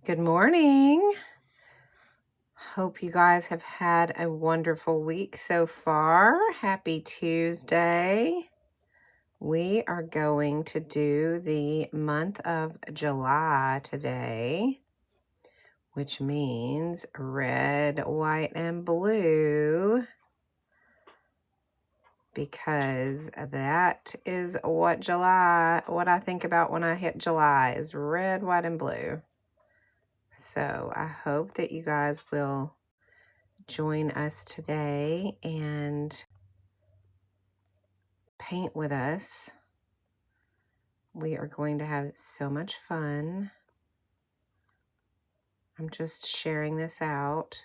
Good morning. Hope you guys have had a wonderful week so far. Happy Tuesday. We are going to do the month of July today, which means red, white, and blue, because that is what I think about when I hit July is red, white, and blue. So I hope that you guys will join us today and paint with us. We are going to have so much fun. I'm just sharing this out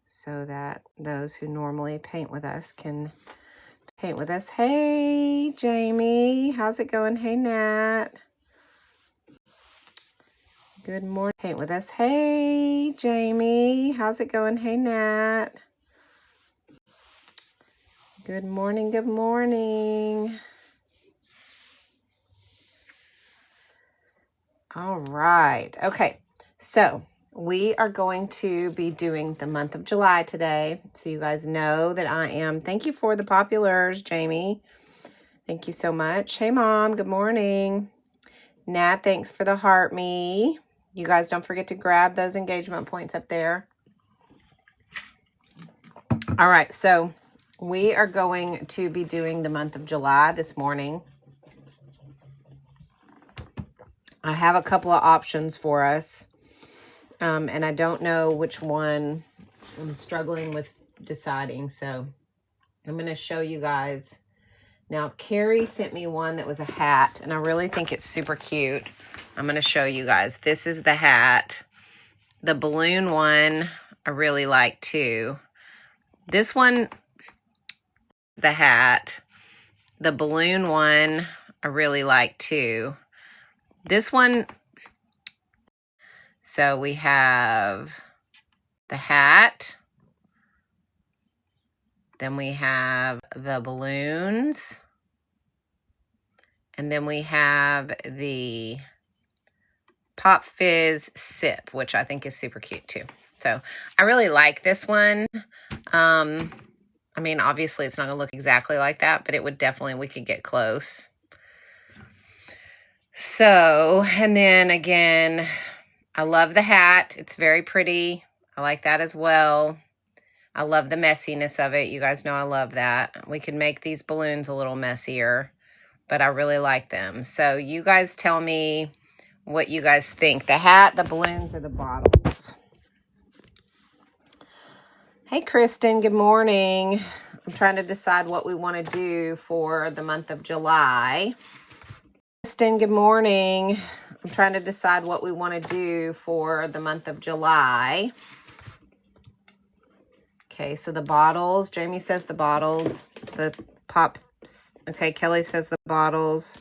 so that those who normally paint with us can paint with us. Hey, Jamie, how's it going? Hey, Nat. Good morning. Paint with us. Hey, Jamie, how's it going? Hey, Nat. Good morning. Good morning. All right. Okay. So we are going to be doing the month of July today. So you guys know that I am. Thank you for the populars, Jamie. Thank you so much. Hey, Mom. Good morning. Nat, thanks for the heart me. You guys don't forget to grab those engagement points up there. All right. So we are going to be doing the month of July this morning. I have a couple of options for us. And I don't know which one. I'm struggling with deciding. So I'm going to show you guys. Now, Carrie sent me one that was a hat, and I really think it's super cute. I'm going to show you guys. This is the hat. The balloon one, I really like too. This one, the hat. The balloon one, I really like too. This one, so we have the hat. Then we have the balloons. And then we have the Pop Fizz Sip, which I think is super cute too. So I really like this one. I mean, obviously it's not gonna look exactly like that, but it would definitely, we could get close. So, and then again, I love the hat. It's very pretty. I like that as well. I love the messiness of it. You guys know I love that. We could make these balloons a little messier, but I really like them. So you guys tell me what you guys think. The hat, the balloons, or the bottles. Hey, Kristen, good morning. I'm trying to decide what we want to do for the month of July. Kristen, good morning. I'm trying to decide what we want to do for the month of July. Okay, so the bottles. Jamie says the bottles. The pop. Okay, Kelly says the bottles.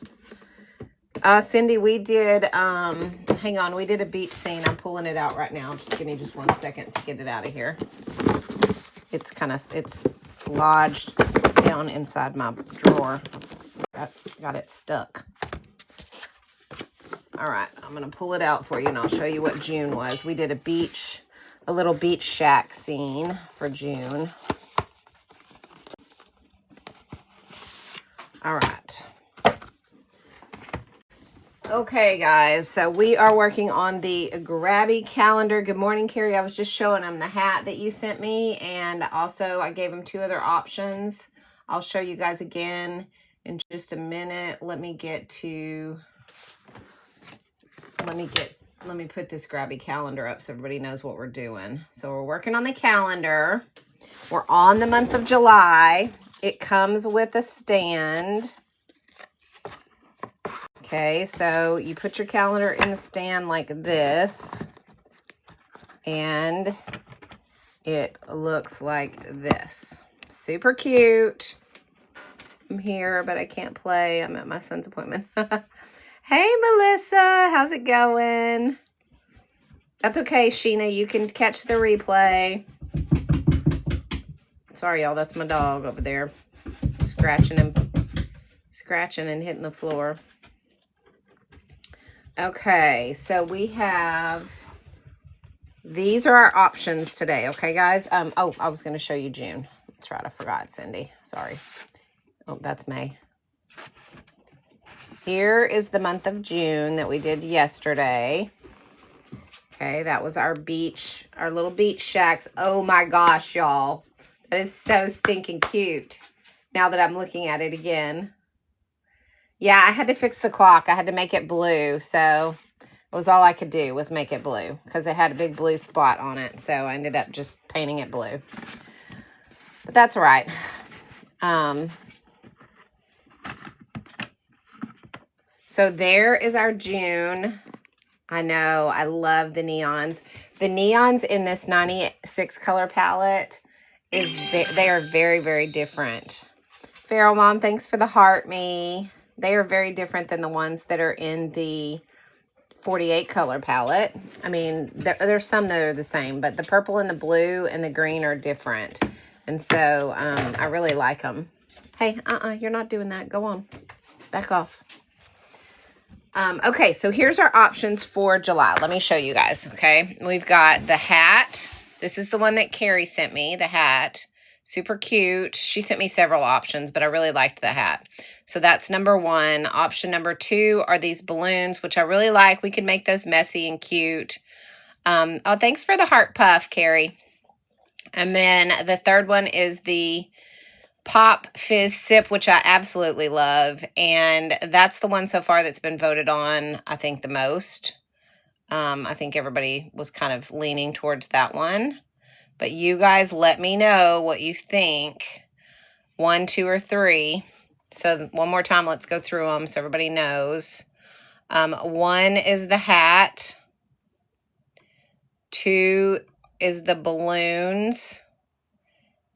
Cindy, we did, hang on, we did a beach scene. I'm pulling it out right now. Just give me just 1 second to get it out of here. It's lodged down inside my drawer. Got it stuck. All right, I'm going to pull it out for you, and I'll show you what June was. We did a little beach shack scene for June. All right. Okay, guys, so we are working on the Grabie calendar. Good morning, Carrie. I was just showing them the hat that you sent me, and also I gave them 2 other options. I'll show you guys again in just a minute. Let me put this Grabie calendar up so everybody knows what we're doing. So we're working on the calendar. We're on the month of July. It comes with a stand. Okay, so you put your calendar in the stand like this, and it looks like this. Super cute. I'm here, but I can't play. I'm at my son's appointment. Hey, Melissa, how's it going? That's okay, Sheena. You can catch the replay. Sorry, y'all. That's my dog over there scratching and hitting the floor. Okay, so we have, these are our options today, okay, guys? Oh, I was going to show you June. That's right, I forgot, Cindy. Sorry. Oh, that's May. Here is the month of June that we did yesterday. Okay, that was our beach, our little beach shacks. Oh my gosh, y'all. That is so stinking cute. Now that I'm looking at it again. Yeah, I had to fix the clock. I had to make it blue, so it was all I could do was make it blue because it had a big blue spot on it. So I ended up just painting it blue. But that's all right. So there is our June. I know, I love the neons. The neons in this 96 color palette, they are very, very different. Feral Mom, thanks for the heart, me. They are very different than the ones that are in the 48 color palette. I mean, there's some that are the same, but the purple and the blue and the green are different. And so I really like them. Hey, you're not doing that. Go on. Back off. Okay, so here's our options for July. Let me show you guys, okay? We've got the hat. This is the one that Carrie sent me, the hat. Super cute. She sent me several options, but I really liked the hat. So that's number one. Option number two are these balloons, which I really like. We can make those messy and cute. Oh, thanks for the heart puff, Carrie. And then the third one is the Pop Fizz Sip, which I absolutely love. And that's the one so far that's been voted on, I think, the most. I think everybody was kind of leaning towards that one. But you guys let me know what you think. 1, 2, or 3. So one more time, let's go through them so everybody knows. 1 is the hat. 2 is the balloons.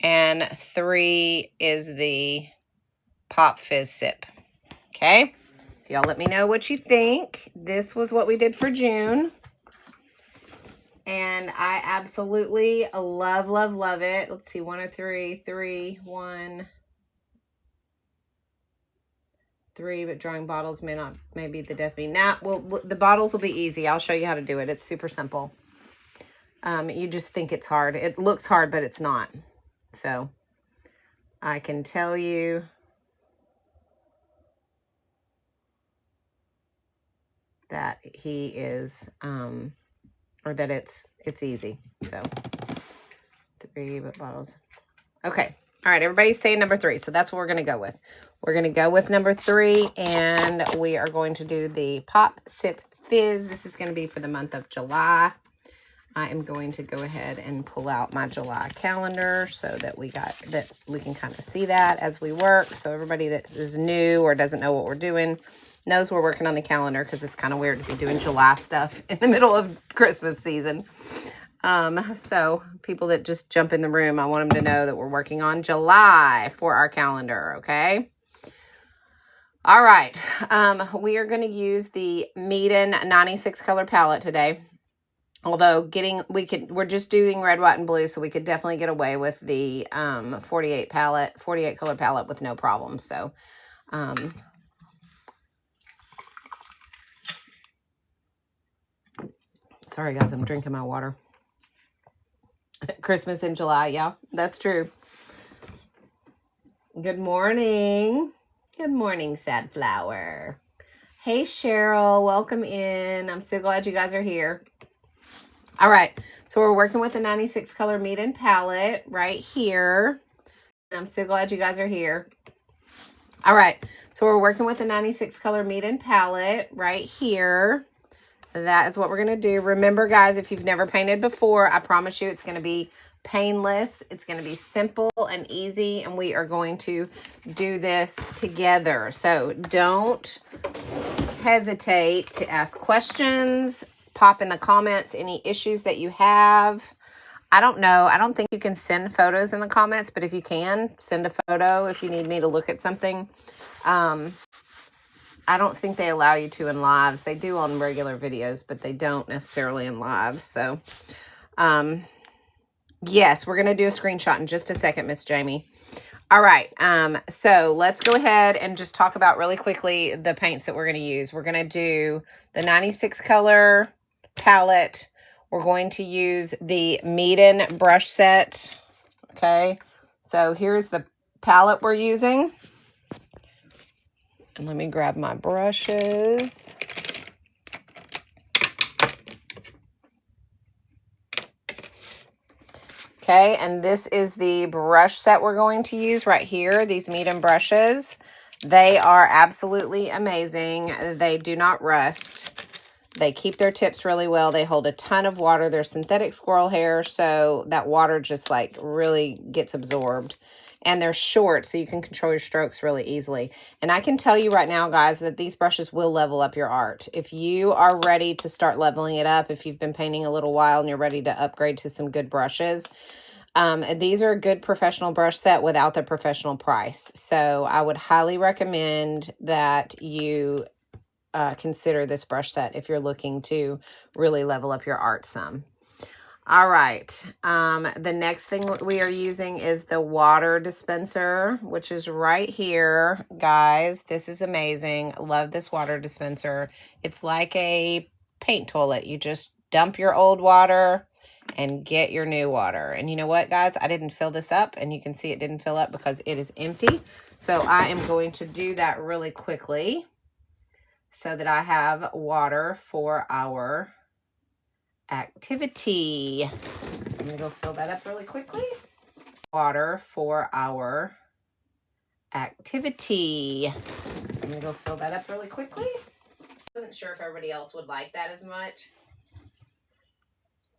And 3 is the Pop Fizz Sip. Okay? So y'all let me know what you think. This was what we did for June. And I absolutely love, love, love it. Let's see, 1 or 3. 3, 1, 3, but drawing bottles may be the death of me. Nah, well, the bottles will be easy. I'll show you how to do it. It's super simple. You just think it's hard. It looks hard, but it's not. So I can tell you that he is, or that it's easy. So 3 but bottles. Okay. All right. Everybody's saying number 3. So that's what we're going to go with. We're going to go with number 3, and we are going to do the Pop Sip Fizz. This is going to be for the month of July. I am going to go ahead and pull out my July calendar so that we can kind of see that as we work. So everybody that is new or doesn't know what we're doing knows we're working on the calendar, because it's kind of weird to be doing July stuff in the middle of Christmas season. So people that just jump in the room, I want them to know that we're working on July for our calendar, okay? All right. We are going to use the Meeden 96 color palette today. Although we're just doing red, white, and blue, so we could definitely get away with the 48 color palette with no problem. So, sorry guys, I'm drinking my water. Christmas in July, yeah, that's true. Good morning. Good morning, Sad Flower. Hey, Cheryl, welcome in. I'm so glad you guys are here. All right, so we're working with the 96 color Meeden palette right here. I'm so glad you guys are here. All right, so we're working with the 96 color Meeden palette right here. That is what we're going to do. Remember, guys, if you've never painted before, I promise you it's going to be painless. It's going to be simple and easy, and we are going to do this together. So don't hesitate to ask questions. Pop in the comments any issues that you have. I don't know. I don't think you can send photos in the comments, but if you can, send a photo if you need me to look at something. I don't think they allow you to in lives. They do on regular videos, but they don't necessarily in lives. So, yes, we're going to do a screenshot in just a second, Miss Jamie. All right, so let's go ahead and just talk about really quickly the paints that we're going to use. We're going to do the 96 color palette. We're going to use the Meeden brush set. Okay, so here's the palette we're using. And let me grab my brushes. Okay, and this is the brush set we're going to use right here, these Meeden brushes. They are absolutely amazing. They do not rust. They keep their tips really well. They hold a ton of water. They're synthetic squirrel hair, so that water just like really gets absorbed. And they're short, so you can control your strokes really easily. And I can tell you right now, guys, that these brushes will level up your art. If you are ready to start leveling it up, if you've been painting a little while and you're ready to upgrade to some good brushes, these are a good professional brush set without the professional price. So I would highly recommend that you consider this brush set if you're looking to really level up your art some. All right. The next thing we are using is the water dispenser, which is right here. Guys, this is amazing. Love this water dispenser. It's like a paint toilet. You just dump your old water and get your new water. And you know what, guys? I didn't fill this up, and you can see it didn't fill up because it is empty. So I am going to do that really quickly so that I have water for our activity. So I'm gonna go fill that up really quickly. Water for our activity. So I'm gonna go fill that up really quickly. I wasn't sure if everybody else would like that as much.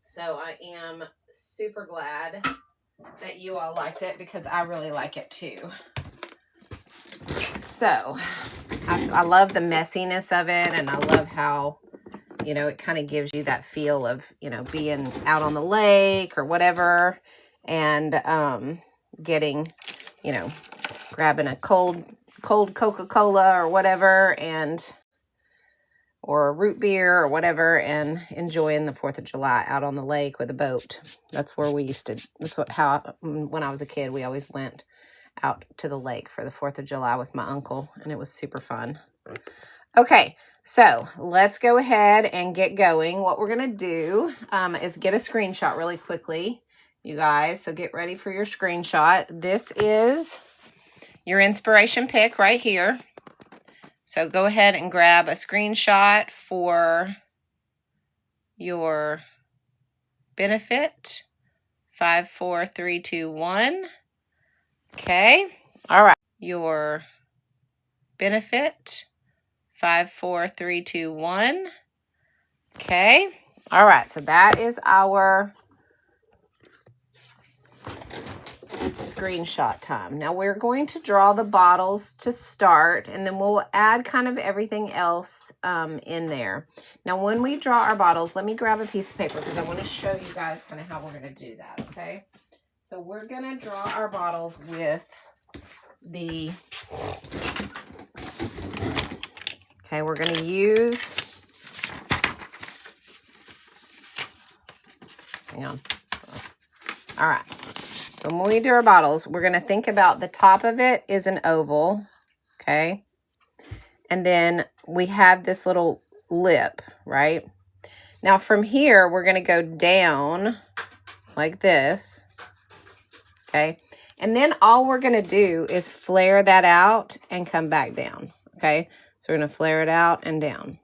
So I am super glad that you all liked it because I really like it too. So I love the messiness of it, and I love how, you know, it kind of gives you that feel of, you know, being out on the lake or whatever, and getting, you know, grabbing a cold Coca-Cola or whatever, and or a root beer or whatever, and enjoying the 4th of July out on the lake with a boat. That's where we used to, when I was a kid, we always went out to the lake for the 4th of July with my uncle, and it was super fun. Okay, so let's go ahead and get going. What we're going to do is get a screenshot really quickly, you guys. So get ready for your screenshot. This is your inspiration pick right here. So go ahead and grab a screenshot for your benefit. 5, 4, 3, 2, 1. Okay. All right. Your benefit. 5, 4, 3, 2, 1. Okay. All right. So that is our screenshot time. Now we're going to draw the bottles to start, and then we'll add kind of everything else in there. Now when we draw our bottles, let me grab a piece of paper because I want to show you guys kind of how we're going to do that. Okay. So we're going to draw our bottles with the, okay, we're going to use, hang on. All right. So when we do our bottles, we're going to think about the top of it is an oval, okay? And then we have this little lip, right? Now from here, we're going to go down like this, okay? And then all we're going to do is flare that out and come back down, okay? So we're going to flare it out and down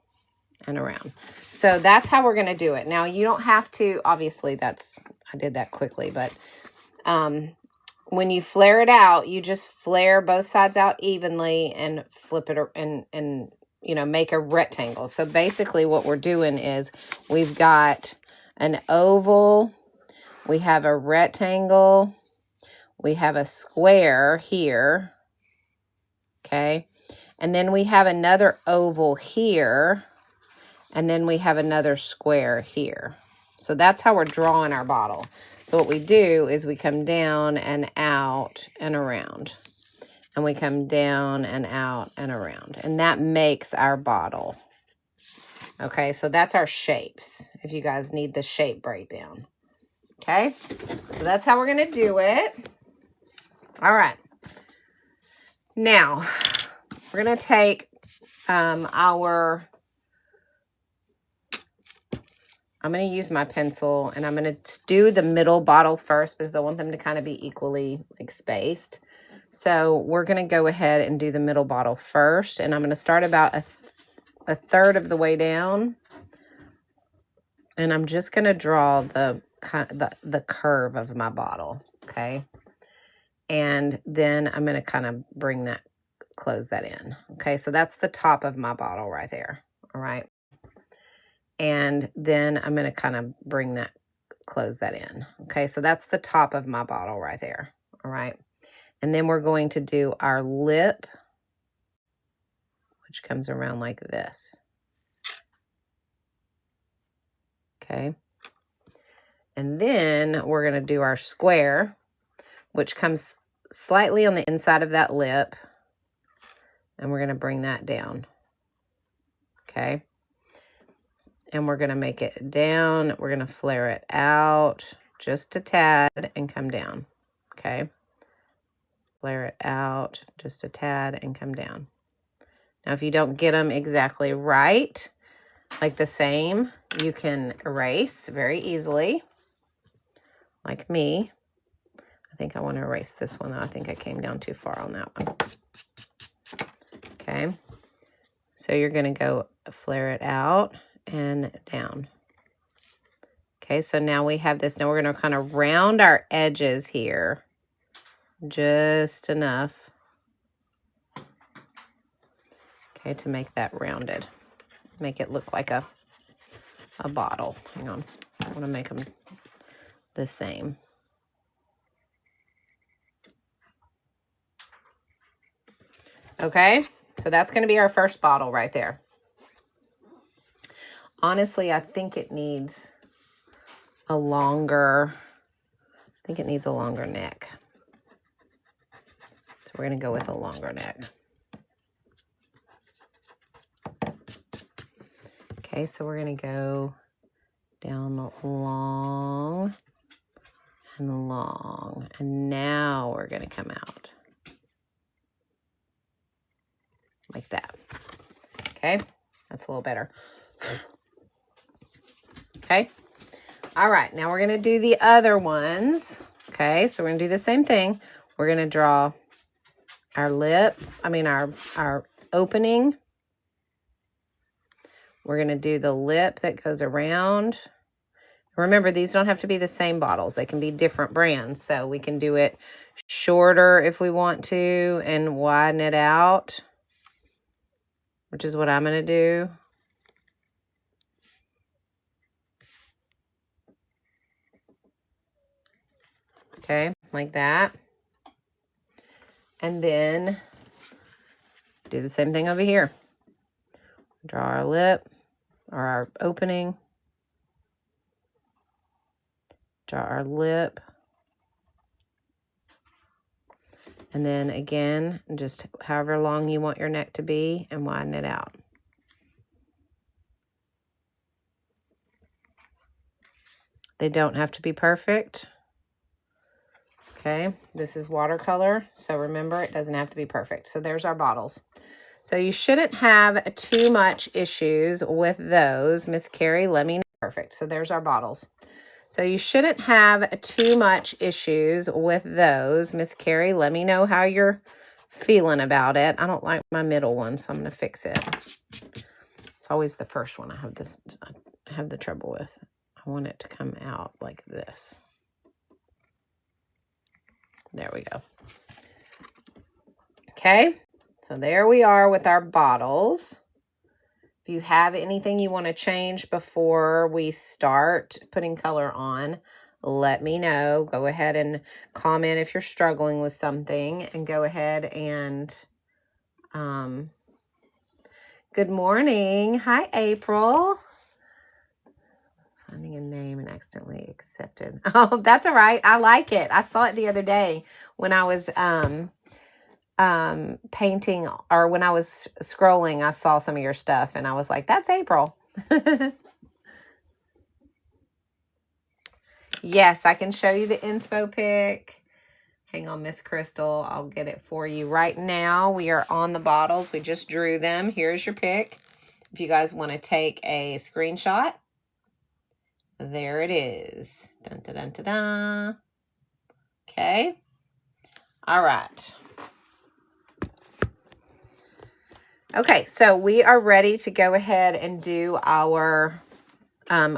and around. So that's how we're going to do it. Now you don't have to, obviously I did that quickly, but when you flare it out, you just flare both sides out evenly and flip it and you know, make a rectangle. So basically what we're doing is we've got an oval, we have a rectangle, we have a square here, okay? And then we have another oval here, and then we have another square here. So that's how we're drawing our bottle. So what we do is we come down and out and around. And we come down and out and around. And that makes our bottle. Okay, so that's our shapes, if you guys need the shape breakdown. Okay, so that's how we're going to do it. All right, Now, we're going to take I'm going to use my pencil, and I'm going to do the middle bottle first because I want them to kind of be equally like spaced. So we're going to go ahead and do the middle bottle first, and I'm going to start about a third of the way down, and I'm just going to draw the curve of my bottle, okay? And then I'm going to kind of close that in. Okay, so that's the top of my bottle right there. All right. And then I'm going to kind of close that in. Okay, so that's the top of my bottle right there. All right. And then we're going to do our lip, which comes around like this. Okay. And then we're going to do our square, which comes slightly on the inside of that lip. And we're going to bring that down. Okay. And we're going to make it down. We're going to flare it out just a tad and come down. Okay. Flare it out just a tad and come down. Now, if you don't get them exactly right, like the same, you can erase very easily, like me. I think I want to erase this one, though. I think I came down too far on that one. Okay. So you're going to go flare it out and down. Okay, so now we have this. Now we're going to kind of round our edges here just enough, okay, to make that rounded. Make it look like a bottle. Hang on. I want to make them the same. Okay, so that's going to be our first bottle right there. Honestly, I think it needs a longer neck. So we're going to go with a longer neck. Okay, so we're going to go down long and long. And now we're going to come out like that. Okay, that's a little better. Okay. All right, now we're going to do the other ones. Okay, so we're going to do the same thing. We're going to draw our lip, our opening. We're going to do the lip that goes around. Remember, these don't have to be the same bottles. They can be different brands. So we can do it shorter if we want to and widen it out, which is what I'm going to do. Okay, like that. And then do the same thing over here. Draw our lip or our opening. Draw our lip. And then again, just however long you want your neck to be and widen it out. They don't have to be perfect. Okay, this is watercolor, so remember, it doesn't have to be perfect. So there's our bottles. So you shouldn't have too much issues with those. Miss Carrie, let me know. Perfect. So there's our bottles. So you shouldn't have too much issues with those. Miss Carrie, let me know how you're feeling about it. I don't like my middle one, so I'm going to fix it. It's always the first one I have the trouble with. I want it to come out like this. There we go. Okay, so there we are with our bottles. If you have anything you want to change before we start putting color on, let me know. Go ahead and comment if you're struggling with something, and go ahead and good morning. Hi, April. Finding a name and accidentally accepted. Oh, that's all right. I like it. I saw it the other day when I was painting, or when I was scrolling, I saw some of your stuff and I was like, that's April. Yes, I can show you the inspo pic. Hang on, Miss Crystal. I'll get it for you. Right now, we are on the bottles. We just drew them. Here's your pick. If you guys want to take a screenshot, there it is. Dun, dun, dun, dun, dun. Okay. All right. Okay, so we are ready to go ahead and do our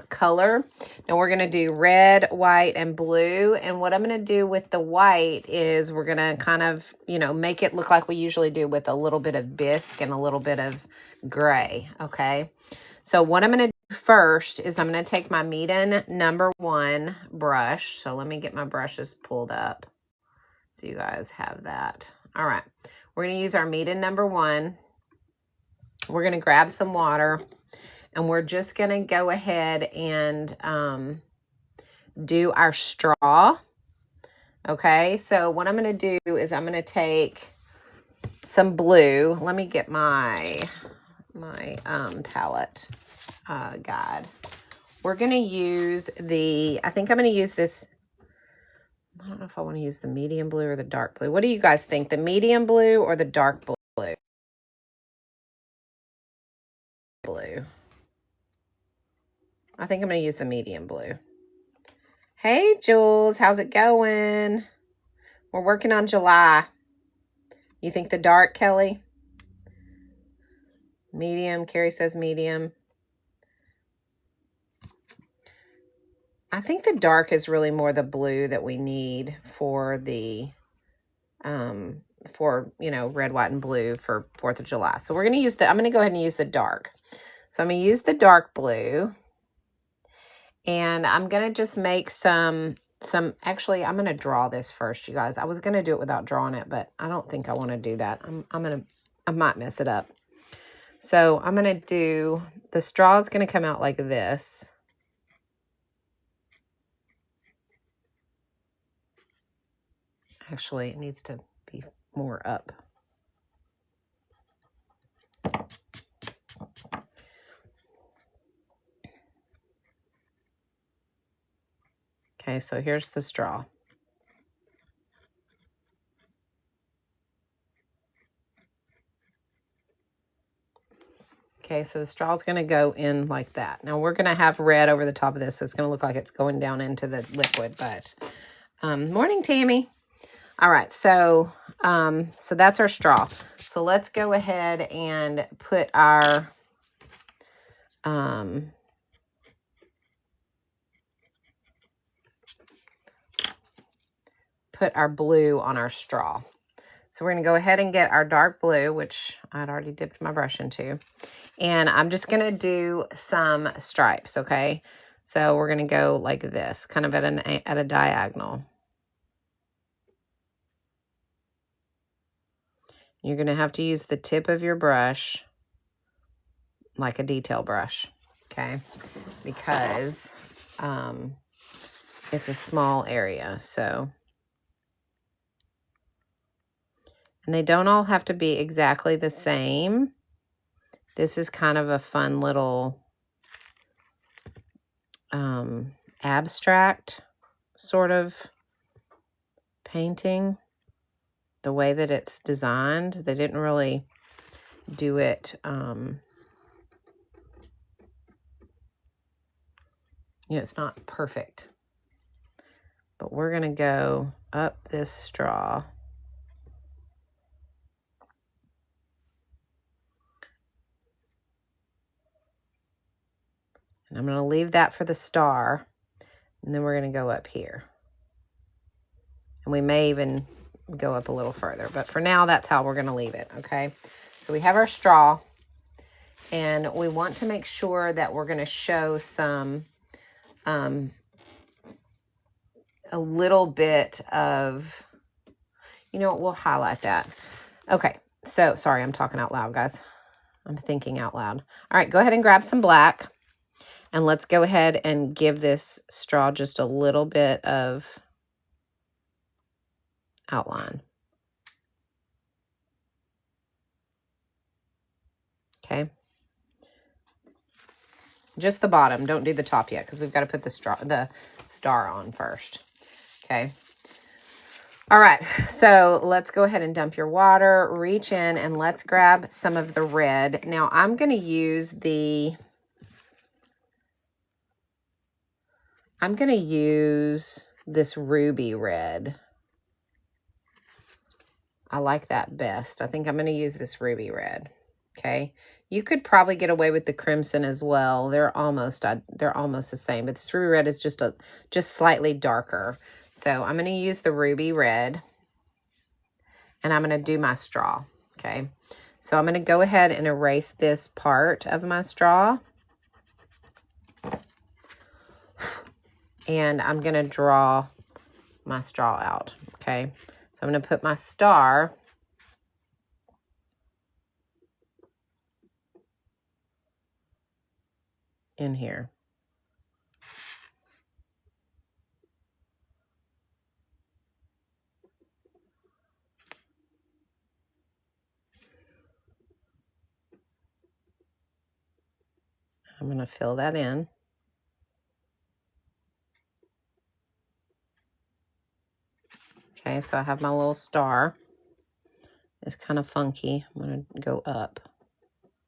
color. Now we're going to do red, white, and blue. And what I'm going to do with the white is we're going to kind of, you know, make it look like we usually do with a little bit of bisque and a little bit of gray. Okay. So what I'm going to do first is I'm going to take my Meeden #1 brush. So let me get my brushes pulled up so you guys have that. All right. We're going to use our Meeden #1. We're going to grab some water. And we're just going to go ahead and do our straw. Okay, so what I'm going to do is I'm going to take some blue. Let me get my palette guide. We're going to use I think I'm going to use this. I don't know if I want to use the medium blue or the dark blue. What do you guys think? The medium blue or the dark blue? I think I'm going to use the medium blue. Hey, Jules, how's it going? We're working on July. You think the dark, Kelly? Medium. Carrie says medium. I think the dark is really more the blue that we need for the, you know, red, white, and blue for 4th of July. So we're going to use I'm going to go ahead and use the dark. So I'm going to use the dark blue. And I'm going to just make actually, I'm going to draw this first, you guys. I was going to do it without drawing it, but I don't think I want to do that. I might mess it up. So I'm going to do, the straw is going to come out like this. Actually, it needs to be more up. Okay, so here's the straw. Okay, so the straw is going to go in like that. Now we're going to have red over the top of this, so it's going to look like it's going down into the liquid. But morning, Tammy. All right, so that's our straw. So let's go ahead and put our blue on our straw. So we're going to go ahead and get our dark blue, which I'd already dipped my brush into. And I'm just going to do some stripes, okay? So we're going to go like this, kind of at a diagonal. You're going to have to use the tip of your brush like a detail brush, okay? Because it's a small area, so. And they don't all have to be exactly the same. This is kind of a fun little abstract sort of painting. The way that it's designed, they didn't really do it. You know, it's not perfect. But we're going to go up this straw. And I'm going to leave that for the star. And then we're going to go up here. And we may even go up a little further. But for now, that's how we're going to leave it, okay? So we have our straw. And we want to make sure that we're going to show some, a little bit of, you know what, we'll highlight that. Okay, so sorry, I'm talking out loud, guys. I'm thinking out loud. All right, go ahead and grab some black. And let's go ahead and give this straw just a little bit of outline. Okay. Just the bottom. Don't do the top yet because we've got to put the star on first. Okay. All right, so let's go ahead and dump your water, reach in, and let's grab some of the red. Now I'm going to use this ruby red. I like that best. I think I'm going to use this ruby red. Okay. You could probably get away with the crimson as well. They're almost the same, but this ruby red is just slightly darker. So I'm going to use the ruby red, and I'm going to do my straw. Okay. So I'm going to go ahead and erase this part of my straw. And I'm going to draw my straw out. Okay. So I'm going to put my star in here. I'm going to fill that in. Okay, so I have my little star. It's kind of funky. I'm going to go up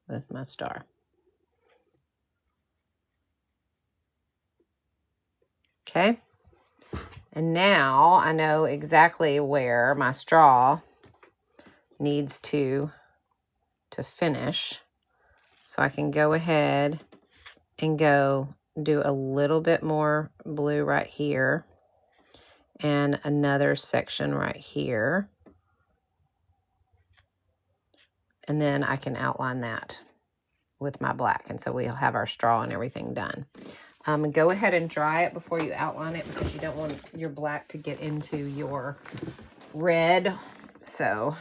with my star. Okay. And now I know exactly where my straw needs to finish. So I can go ahead and go do a little bit more blue right here and another section right here. And then I can outline that with my black. And so we'll have our straw and everything done. Go ahead and dry it before you outline it, because you don't want your black to get into your red. So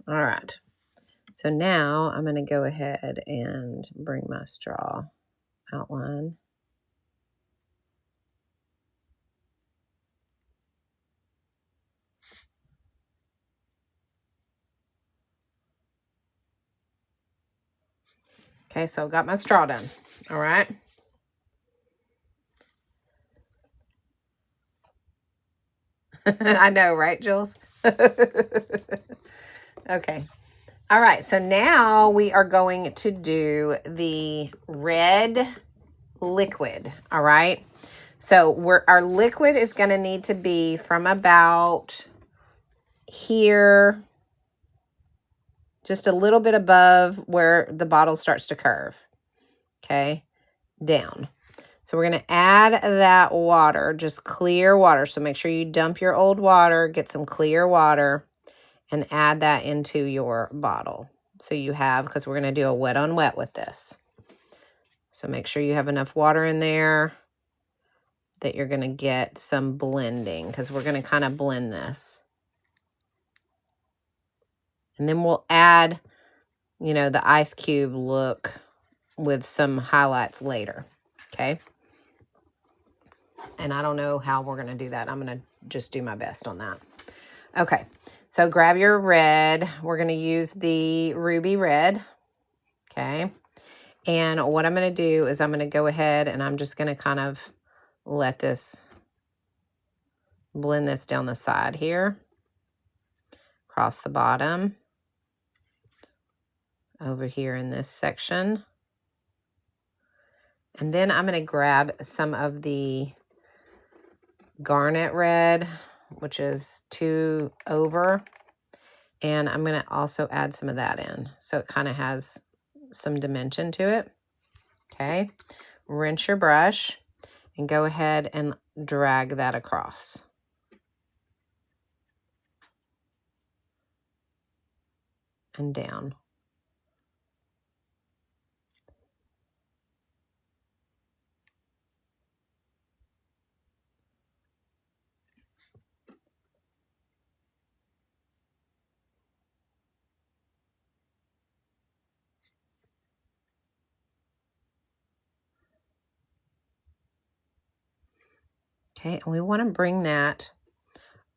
all right. So now I'm going to go ahead and bring my straw outline. Okay, so I've got my straw done. All right. I know, right, Jules? Okay. All right, so now we are going to do the red liquid. All right. So our liquid is going to need to be from about here, just a little bit above where the bottle starts to curve. Okay, down. So we're going to add that water, just clear water. So make sure you dump your old water, get some clear water, and add that into your bottle. So you have, because we're going to do a wet on wet with this. So make sure you have enough water in there that you're going to get some blending, because we're going to kind of blend this. And then we'll add, you know, the ice cube look with some highlights later. Okay. And I don't know how we're going to do that. I'm going to just do my best on that. Okay. So grab your red. We're going to use the ruby red. Okay. And what I'm going to do is I'm going to go ahead and I'm just going to kind of let this blend this down the side here, across the bottom, over here in this section. And then I'm going to grab some of the garnet red, which is 2 over, and I'm going to also add some of that in, so it kind of has some dimension to it. Okay, rinse your brush and go ahead and drag that across. And down. Okay, and we want to bring that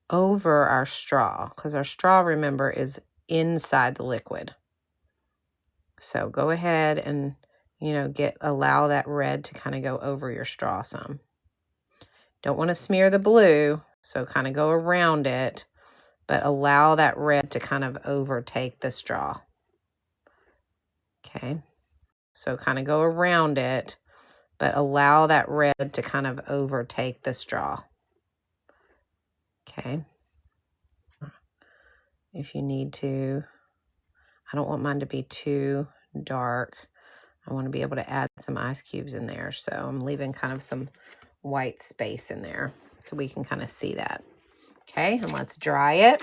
over our straw because our straw, remember, is inside the liquid. So go ahead and, you know, allow that red to kind of go over your straw some. Don't want to smear the blue, so kind of go around it, but allow that red to kind of overtake the straw. Okay, so kind of go around it, but allow that red to kind of overtake the straw. Okay. If you need to, I don't want mine to be too dark. I want to be able to add some ice cubes in there. So I'm leaving kind of some white space in there so we can kind of see that. Okay, and let's dry it.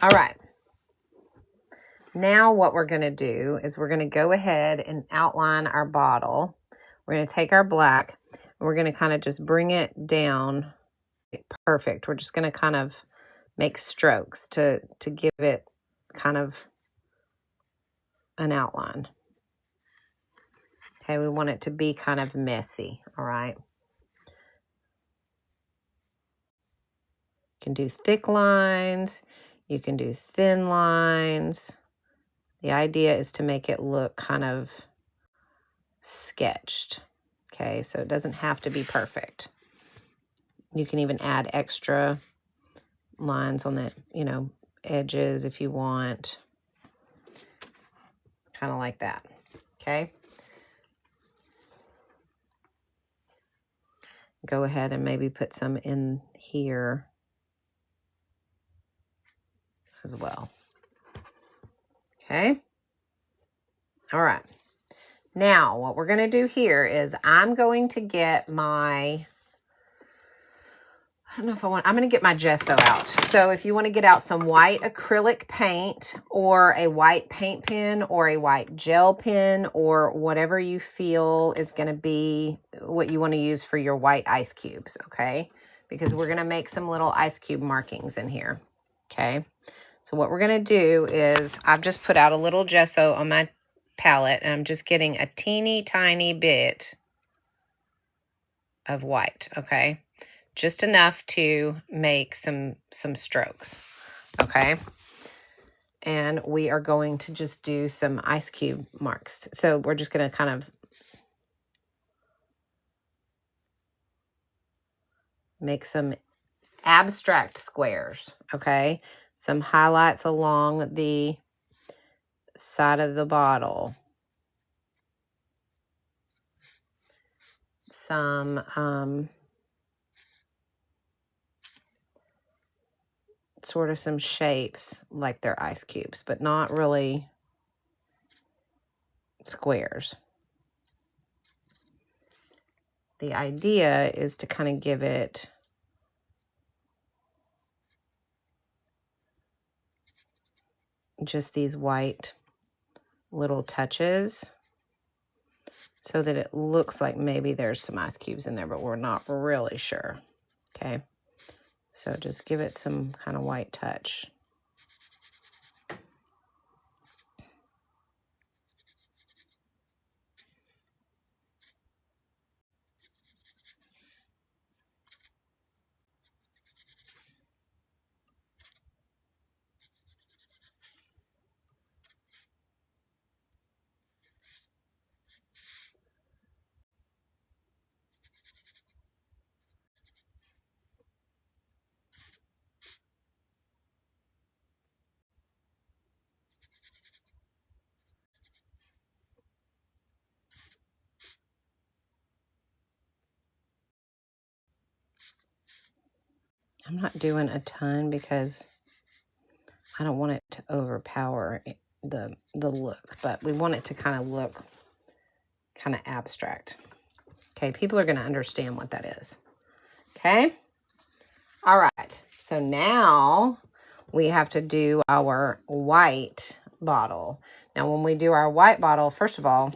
All right. Now what we're going to do is we're going to go ahead and outline our bottle. We're going to take our black and we're going to kind of just bring it down. Perfect. We're just going to kind of make strokes to give it kind of an outline. Okay, we want it to be kind of messy, all right? You can do thick lines, you can do thin lines. The idea is to make it look kind of sketched, okay? So it doesn't have to be perfect. You can even add extra lines on the, you know, edges if you want. Kind of like that, okay? Go ahead and maybe put some in here as well. Okay. All right. Now, what we're going to do here is I'm going to get my, I don't know if I'm going to get my gesso out. So if you want to get out some white acrylic paint or a white paint pen or a white gel pen or whatever you feel is going to be what you want to use for your white ice cubes, okay? Because we're going to make some little ice cube markings in here, okay? So what we're going to do is I've just put out a little gesso on my palette and I'm just getting a teeny tiny bit of white, okay? Just enough to make some strokes, okay? And we are going to just do some ice cube marks. So we're just going to kind of make some abstract squares, okay? Some highlights along the side of the bottle. Some sort of some shapes like they're ice cubes, but not really squares. The idea is to kind of give it just these white little touches so that it looks like maybe there's some ice cubes in there, but we're not really sure, okay? So just give it some kind of white touch. I'm not doing a ton because I don't want it to overpower the look, but we want it to kind of look kind of abstract. Okay, people are going to understand what that is. Okay? All right, so now we have to do our white bottle. Now, when we do our white bottle, first of all,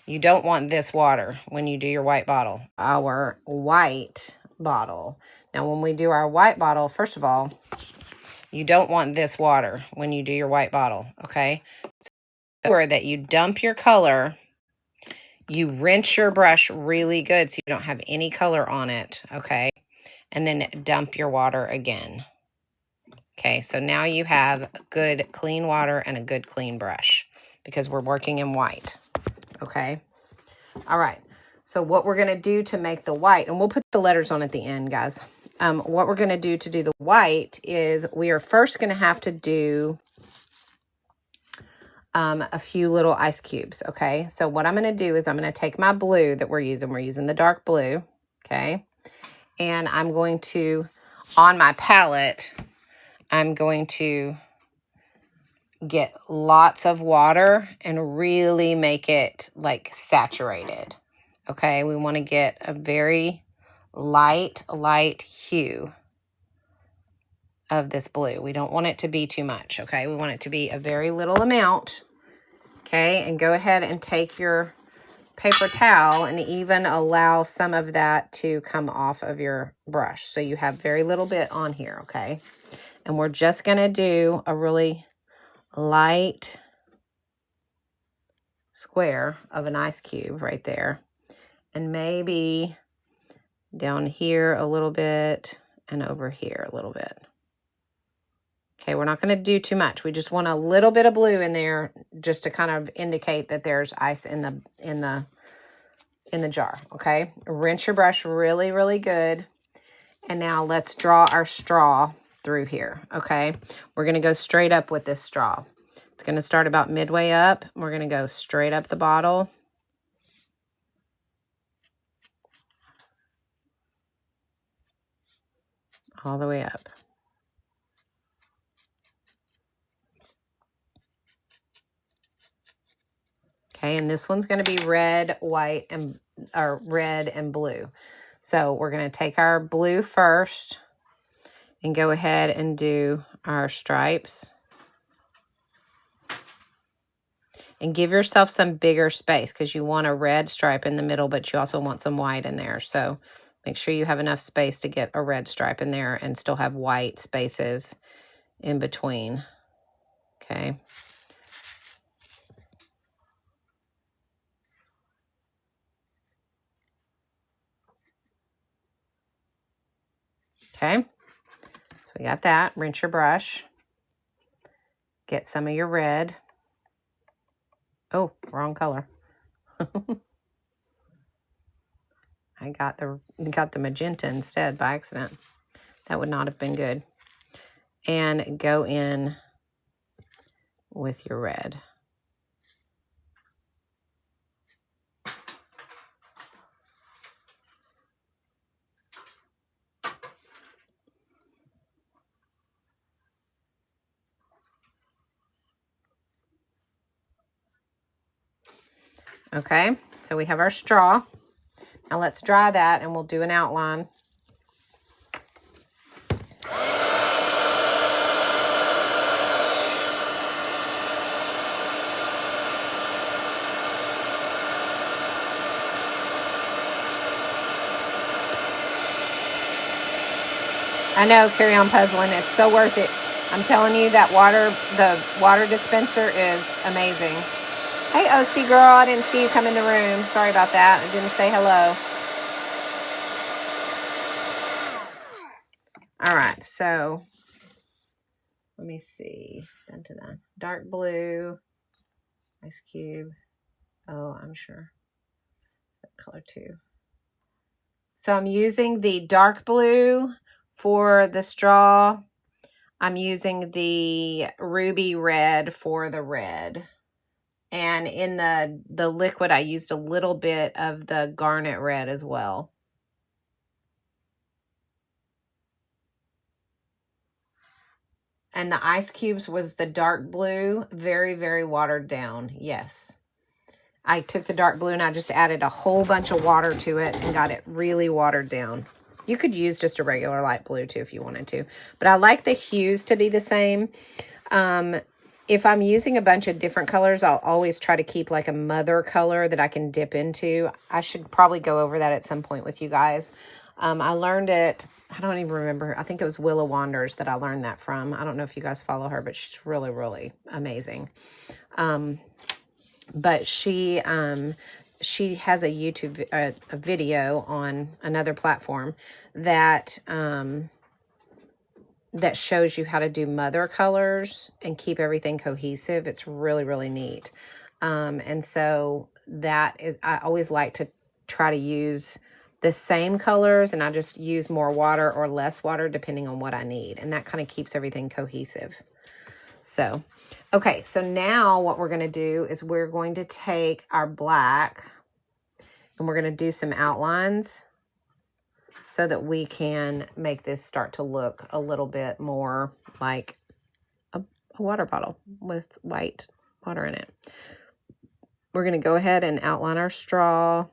you don't want this water when you do your white bottle. Our white bottle. Now, when we do our white bottle, first of all, you don't want this water when you do your white bottle, okay? So that you dump your color, you rinse your brush really good so you don't have any color on it, okay? And then dump your water again. Okay, so now you have good clean water and a good clean brush because we're working in white, okay? All right, so what we're gonna do to make the white, and we'll put the letters on at the end, guys. What we're gonna do to do the white is we are first gonna have to do a few little ice cubes, okay? So what I'm gonna do is I'm gonna take my blue that we're using the dark blue, okay? And I'm going to, on my palette, I'm going to get lots of water and really make it like saturated. Okay, we want to get a very light hue of this blue. We don't want it to be too much, okay? We want it to be a very little amount, okay? And go ahead and take your paper towel and even allow some of that to come off of your brush. So you have very little bit on here, okay? And we're just going to do a really light square of an ice cube right there. And maybe down here a little bit and over here a little bit. Okay, we're not going to do too much. We just want a little bit of blue in there just to kind of indicate that there's ice in the jar, okay? Rinse your brush really, really good. And now let's draw our straw through here, okay? We're going to go straight up with this straw. It's going to start about midway up. We're going to go straight up the bottle. All the way up. Okay, and this one's going to be red, white, or red and blue. So we're going to take our blue first and go ahead and do our stripes. And give yourself some bigger space because you want a red stripe in the middle, but you also want some white in there. So make sure you have enough space to get a red stripe in there and still have white spaces in between. Okay. Okay. So we got that. Rinse your brush. Get some of your red. Oh, wrong color. I got the magenta instead by accident. That would not have been good. And go in with your red. Okay, so we have our straw. Now let's dry that and we'll do an outline. I know, Carry On Puzzling, it's so worth it. I'm telling you, that the water dispenser is amazing. Hey, OC girl, I didn't see you come in the room. Sorry about that. I didn't say hello. All right, so let me see. Done to that. Dark blue, ice cube. Oh, I'm sure. That color too. So I'm using the dark blue for the straw. I'm using the ruby red for the red. And in the liquid, I used a little bit of the garnet red as well. And the ice cubes was the dark blue, very, very watered down. Yes. I took the dark blue and I just added a whole bunch of water to it and got it really watered down. You could use just a regular light blue too if you wanted to. But I like the hues to be the same. If I'm using a bunch of different colors, I'll always try to keep like a mother color that I can dip into. I should probably go over that at some point with you guys. I learned it, I don't even remember. I think it was Willa Wanders that I learned that from. I don't know if you guys follow her, but she's really, really amazing. But she has a YouTube a video on another platform that that shows you how to do mother colors and keep everything cohesive. It's really, really neat. And so that is, I always like to try to use the same colors, and I just use more water or less water depending on what I need. And that kind of keeps everything cohesive. So, okay. So now what we're going to do is we're going to take our black and we're going to do some outlines so that we can make this start to look a little bit more like a water bottle with white water in it. We're going to go ahead and outline our straw.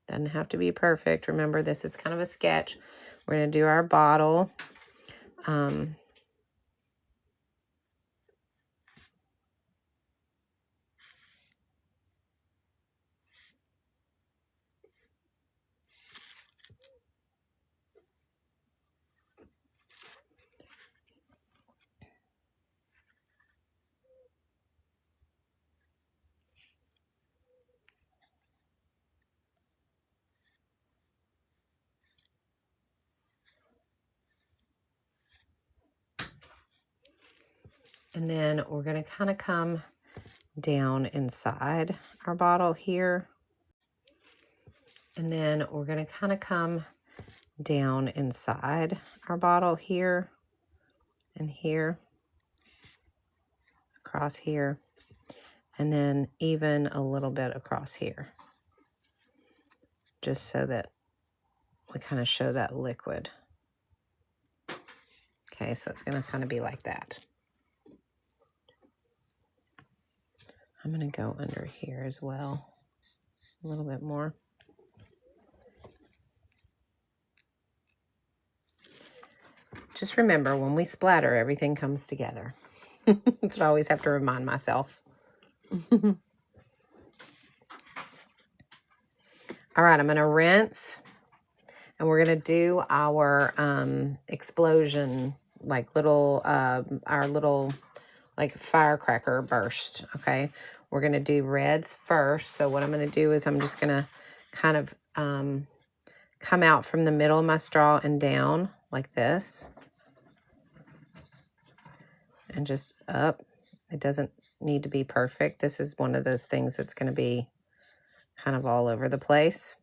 Doesn't have to be perfect. Remember, this is kind of a sketch. We're going to do our bottle. And then we're going to kind of come down inside our bottle here. And then we're going to kind of come down inside our bottle here and here, across here, and then even a little bit across here, just so that we kind of show that liquid. Okay, so it's going to kind of be like that. I'm going to go under here as well, a little bit more. Just remember, when we splatter, everything comes together. That's what I always have to remind myself. All right, I'm going to rinse, and we're going to do our explosion, like little, our little, like firecracker burst, okay? We're going to do reds first. So what I'm going to do is I'm just going to kind of come out from the middle of my straw and down like this. And just up. It doesn't need to be perfect. This is one of those things that's going to be kind of all over the place.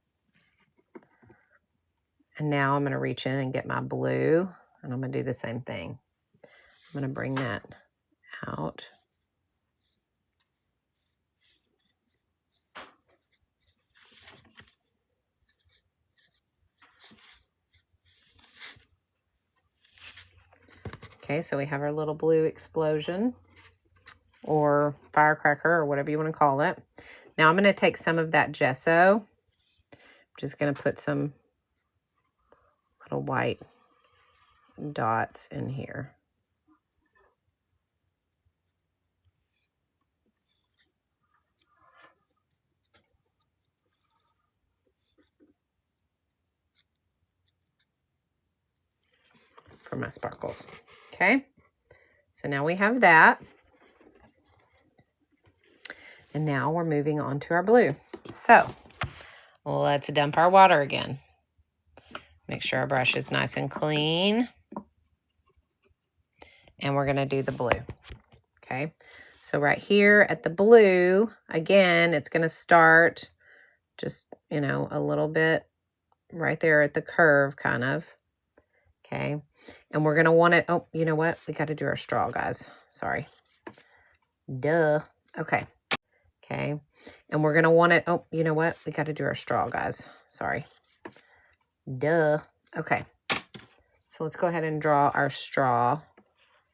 And now I'm going to reach in and get my blue, and I'm going to do the same thing. I'm going to bring that out. Okay, so we have our little blue explosion or firecracker or whatever you want to call it. Now I'm going to take some of that gesso. I'm just going to put some little white dots in here. For my sparkles. Okay, so now we have that. And now we're moving on to our blue. So let's dump our water again. Make sure our brush is nice and clean. And we're going to do the blue. Okay, so right here at the blue, again, it's going to start just, you know, a little bit right there at the curve, kind of. Okay, and we're going to want it. Oh, you know what? We got to do our straw, guys. Sorry. Duh. Okay. Okay, and we're going to want it. Oh, you know what? We got to do our straw, guys. Sorry. Duh. Okay, so let's go ahead and draw our straw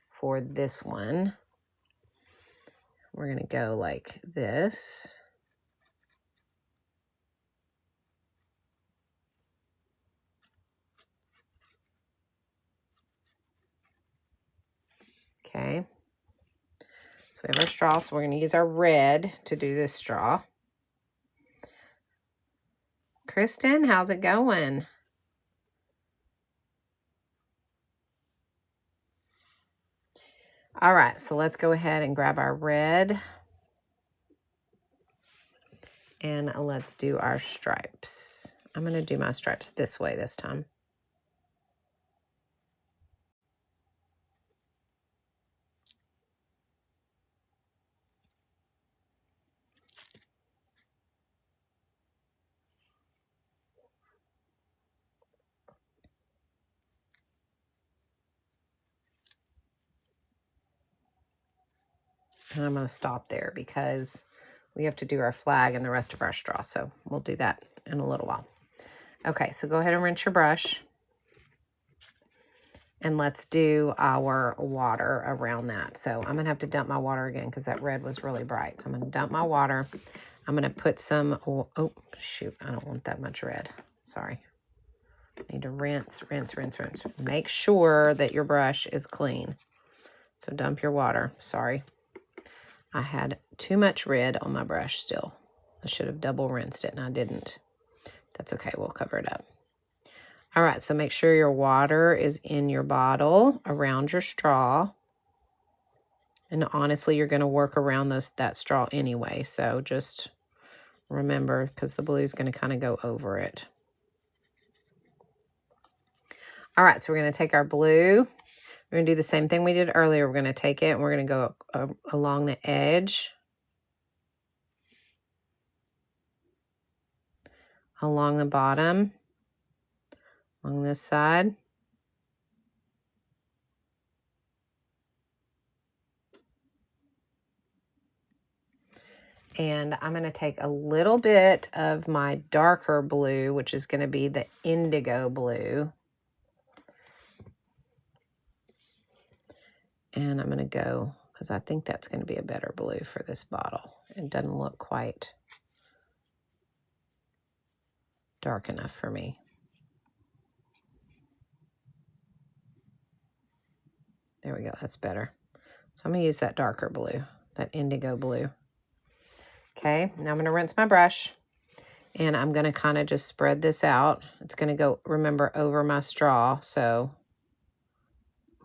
for this one. We're going to go like this. Okay. So we have our straw, so we're going to use our red to do this straw. Kristen, how's it going? All right, so let's go ahead and grab our red. And let's do our stripes. I'm going to do my stripes this way this time. And I'm going to stop there because we have to do our flag and the rest of our straw. So we'll do that in a little while. Okay, so go ahead and rinse your brush. And let's do our water around that. So I'm going to have to dump my water again because that red was really bright. So I'm going to dump my water. I'm going to put some, oh, shoot, I don't want that much red. Sorry. I need to rinse, rinse, rinse, rinse. Make sure that your brush is clean. So dump your water. Sorry. I had too much red on my brush still. I should have double rinsed it and I didn't. That's okay. We'll cover it up. All right. So make sure your water is in your bottle around your straw. And honestly, you're going to work around that straw anyway. So just remember, because the blue is going to kind of go over it. All right. So we're going to take our blue. We're going to do the same thing we did earlier. We're going to take it and we're going to go along the edge. Along the bottom. Along this side. And I'm going to take a little bit of my darker blue, which is going to be the indigo blue. And I'm going to go, because I think that's going to be a better blue for this bottle. It doesn't look quite dark enough for me. There we go. That's better. So I'm going to use that darker blue, that indigo blue. Okay, now I'm going to rinse my brush. And I'm going to kind of just spread this out. It's going to go, remember, over my straw. So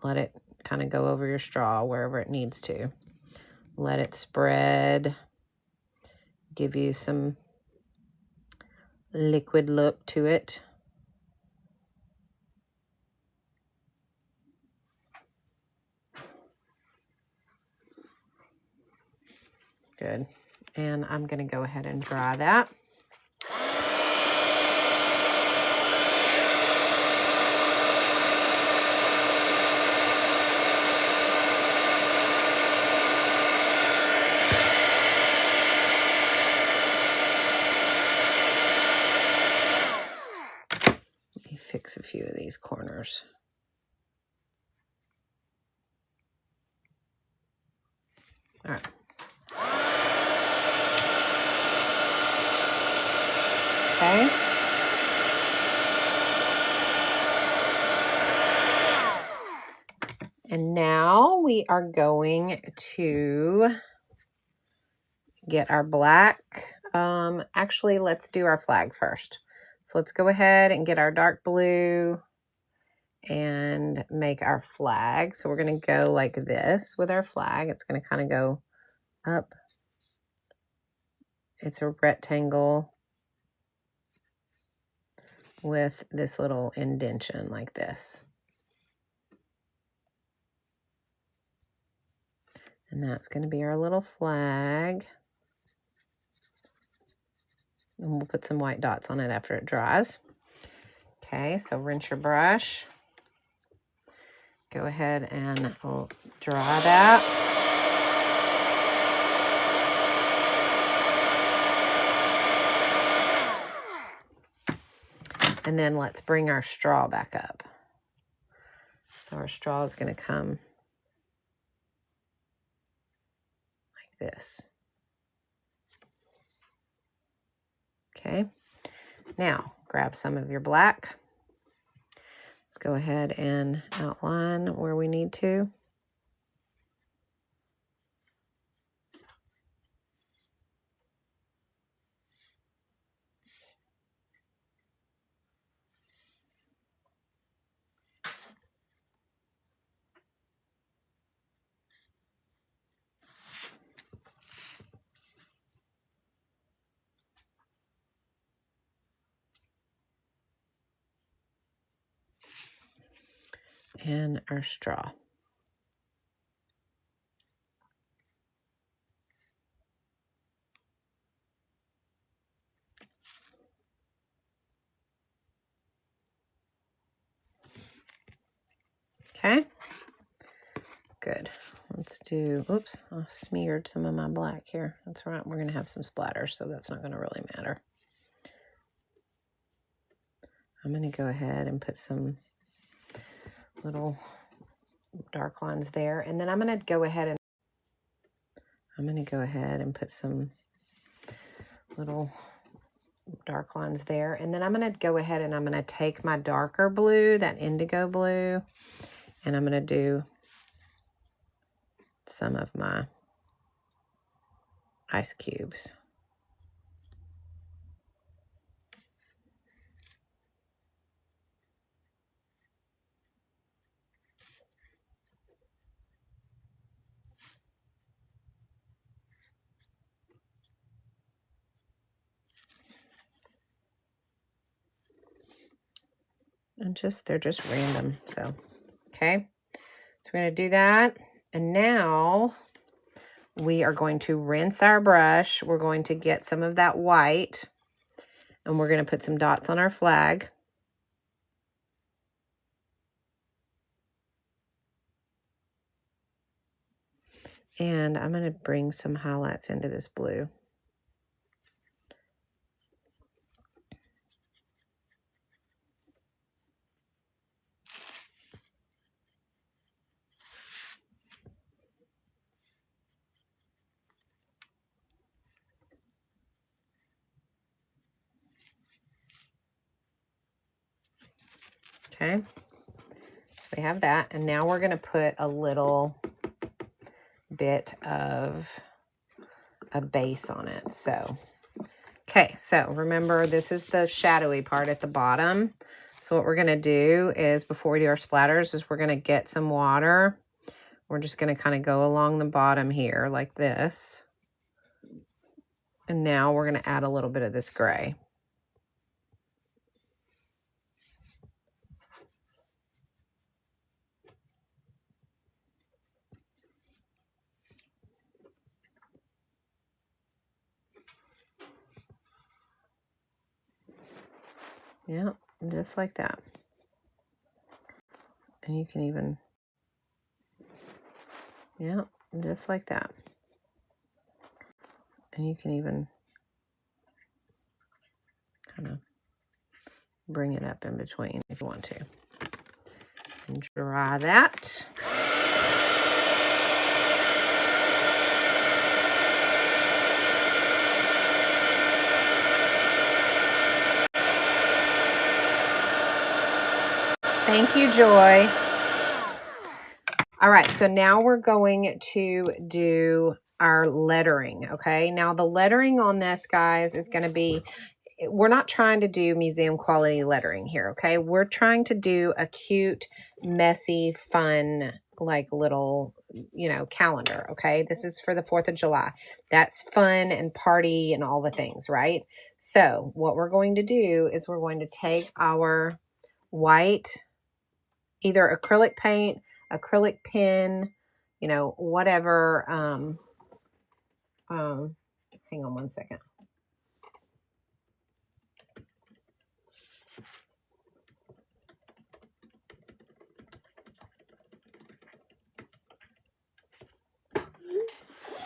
let it kind of go over your straw wherever it needs to. Let it spread. Give you some liquid look to it. Good. And I'm going to go ahead and dry that. Let me fix a few of these corners. All right. Okay. And now we are going to get our black. Actually, let's do our flag first. So let's go ahead and get our dark blue and make our flag. So we're going to go like this with our flag. It's going to kind of go up. It's a rectangle with this little indentation like this. And that's going to be our little flag. And we'll put some white dots on it after it dries. Okay, so rinse your brush. Go ahead and dry that. And then let's bring our straw back up. So our straw is going to come like this. Okay, now grab some of your black. Let's go ahead and outline where we need to. and our straw. Okay, good. Let's do, oops, I smeared some of my black here. That's right, we're gonna have some splatters, so that's not gonna really matter. I'm gonna go ahead and put some little dark lines there, and then I'm gonna go ahead and put some little dark lines there, and then I'm gonna go ahead and I'm gonna take my darker blue, that indigo blue, and I'm gonna do some of my ice cubes. And they're just random, so, okay. So we're gonna do that, and now we are going to rinse our brush. We're going to get some of that white, and we're gonna put some dots on our flag. And I'm gonna bring some highlights into this blue. Okay, so we have that, and now we're gonna put a little bit of a base on it. So, okay, so remember, this is the shadowy part at the bottom. So what we're gonna do is, before we do our splatters, is we're gonna get some water. We're just gonna kind of go along the bottom here like this. And now we're gonna add a little bit of this gray. Yeah, just like that. And you can even, yeah, just like that. And you can even kind of bring it up in between if you want to. And dry that. Thank you, Joy. All right, so now we're going to do our lettering, okay? Now the lettering on this, guys, is going to be, we're not trying to do museum quality lettering here, okay? We're trying to do a cute, messy, fun, like little, you know, calendar, okay? This is for the 4th of July. That's fun and party and all the things, right? So what we're going to do is we're going to take our white, either acrylic paint, acrylic pen, you know, whatever. Hang on one second.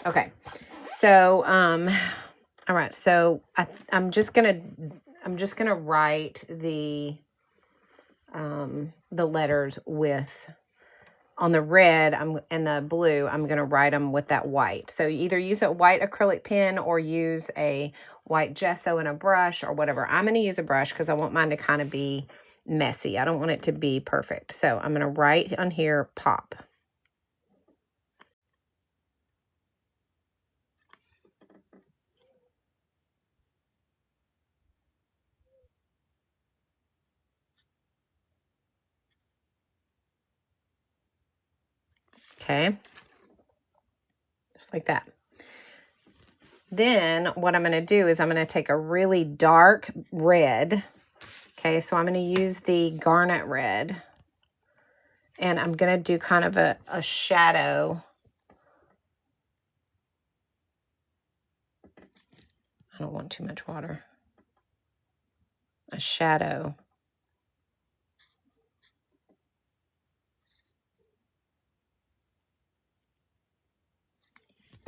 Okay, so all right, so I'm just gonna write the letters with, on the red and the blue, I'm going to write them with that white. So you either use a white acrylic pen or use a white gesso and a brush or whatever. I'm going to use a brush because I want mine to kind of be messy. I don't want it to be perfect. So I'm going to write on here, pop. Okay. Just like that. Then what I'm going to do is I'm going to take a really dark red. Okay, so I'm going to use the garnet red. And I'm going to do kind of a shadow. I don't want too much water. A shadow.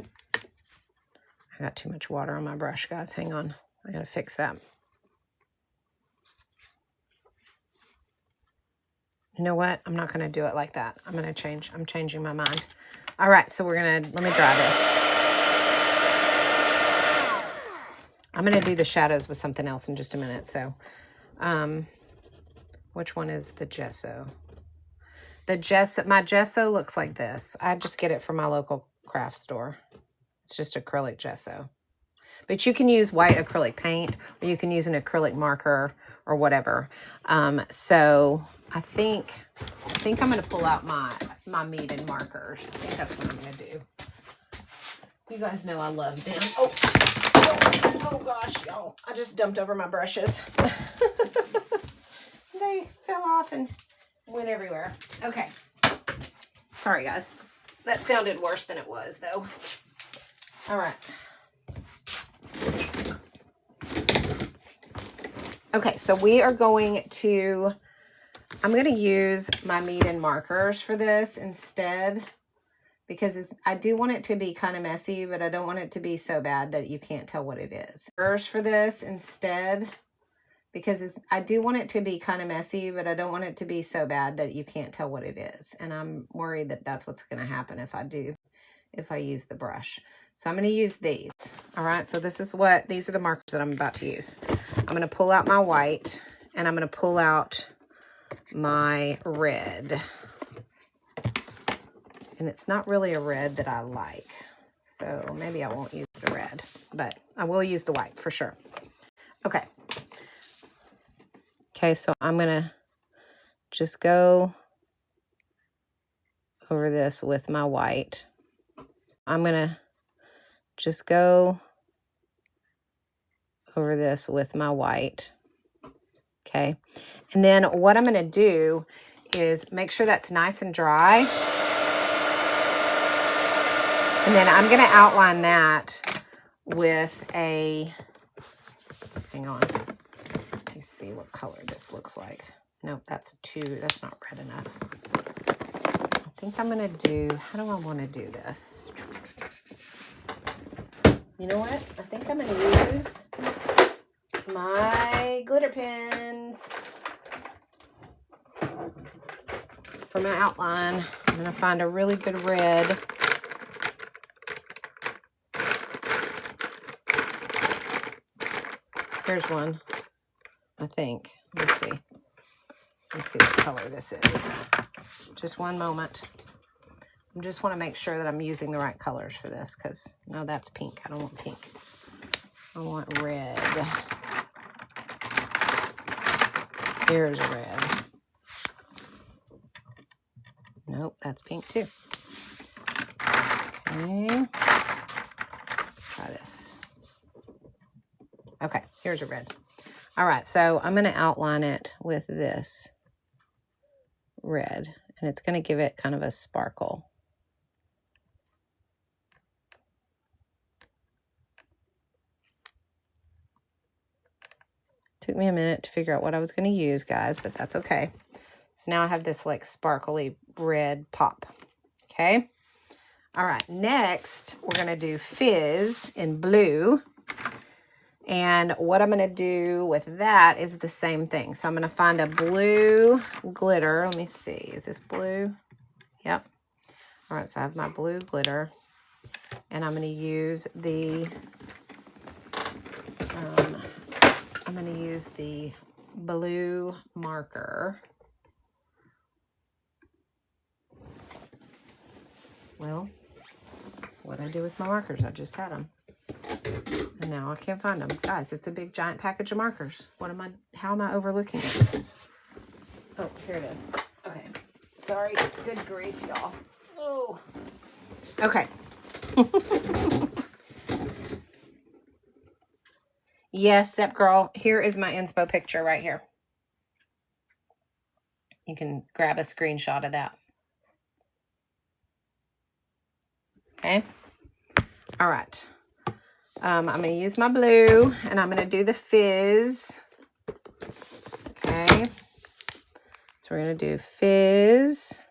I got too much water on my brush, guys. Hang on. I got to fix that. You know what? I'm not going to do it like that. I'm changing my mind. All right, so let me dry this. I'm going to do the shadows with something else in just a minute. So, which one is the gesso? My gesso looks like this. I just get it from my local craft store. It's just acrylic gesso. But you can use white acrylic paint, or you can use an acrylic marker or whatever. So I think I'm going to pull out my Mead markers. I think that's what I'm going to do. You guys know I love them. Oh gosh, y'all. I just dumped over my brushes. They fell off and went everywhere. Okay. Sorry, guys. That sounded worse than it was, though. All right. Okay, so we are going to, I'm going to use my Mead markers for this instead, because I do want it to be kind of messy, but I don't want it to be so bad that you can't tell what it is. First for this instead, because I do want it to be kind of messy, but I don't want it to be so bad that you can't tell what it is. And I'm worried that that's what's going to happen if I use the brush. So I'm going to use these. All right, so these are the markers that I'm about to use. I'm going to pull out my white, and I'm going to pull out my red. And it's not really a red that I like, so maybe I won't use the red, but I will use the white for sure. Okay. Okay, so I'm going to just go over this with my white. I'm going to just go over this with my white. Okay. And then what I'm going to do is make sure that's nice and dry. And then I'm going to outline that with a, hang on. Let me see what color this looks like. Nope, that's not red enough. I think I'm going to do, how do I want to do this? You know what? I think I'm going to use my glitter pens for my outline. I'm going to find a really good red. Here's one, I think. Let's see. Let's see what color this is. Just one moment. I just want to make sure that I'm using the right colors for this, because, no, that's pink. I don't want pink. I want red. Here's red. Nope, that's pink too. Okay. Let's try this. Okay, here's a red. All right, so I'm going to outline it with this red, and it's going to give it kind of a sparkle. Took me a minute to figure out what I was going to use, guys, but that's okay. So now I have this like sparkly red pop. Okay. All right. Next, we're going to do Fizz in blue. And what I'm going to do with that is the same thing. So I'm going to find a blue glitter. Let me see. Is this blue? Yep. All right. So I have my blue glitter. And I'm going to use the blue marker. Well, what'd I do with my markers? I just had them. And now I can't find them. Guys, it's a big giant package of markers. How am I overlooking it? Oh, here it is. Okay. Sorry. Good grief, y'all. Oh. Okay. Yes, Step Girl. Here is my inspo picture right here. You can grab a screenshot of that. Okay. All right. I'm going to use my blue, and I'm going to do the fizz. Okay. So we're going to do fizz.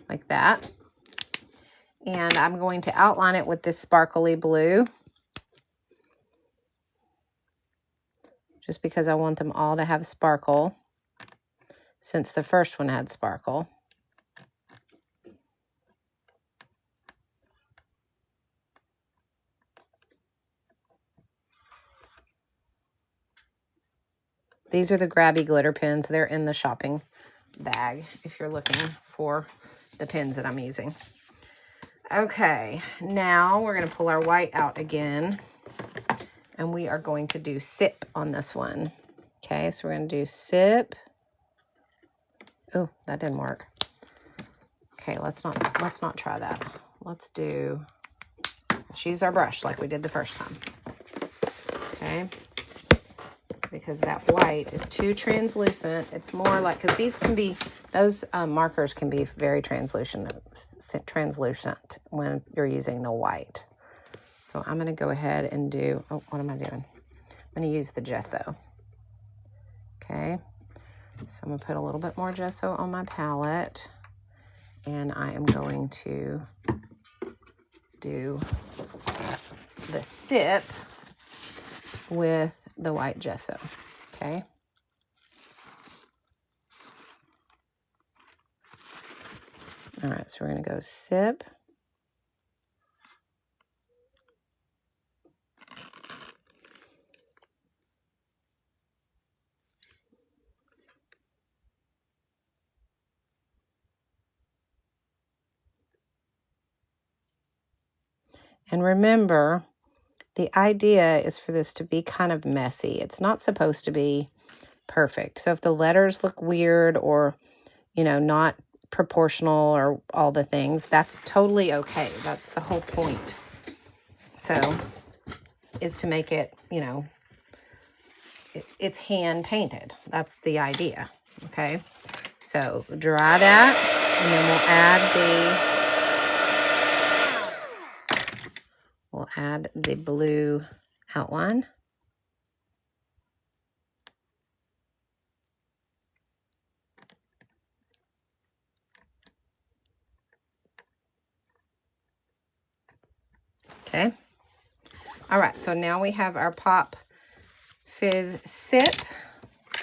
Like that. And I'm going to outline it with this sparkly blue. Just because I want them all to have sparkle, since the first one had sparkle. These are the Grabie glitter pens. They're in the shopping bag if you're looking for the pens that I'm using. Okay, now we're going to pull our white out again, and we are going to do sip on this one. Okay, so we're going to do sip. Oh, that didn't work. Okay, let's not try that. Let's use our brush like we did the first time. Okay, because that white is too translucent. It's more like, because these can be, those markers can be very translucent when you're using the white. So I'm going to go ahead and do, oh, what am I doing? I'm going to use the gesso. Okay, so I'm going to put a little bit more gesso on my palette, and I am going to do the sip with the white gesso. Okay. All right, so we're going to go sip. And remember, the idea is for this to be kind of messy. It's not supposed to be perfect. So if the letters look weird or, you know, not proportional or all the things, that's totally okay. That's the whole point. So, is to make it, you know, it's hand painted. That's the idea. Okay. So dry that, and then we'll add the blue outline. Okay. All right, so now we have our Pop Fizz Sip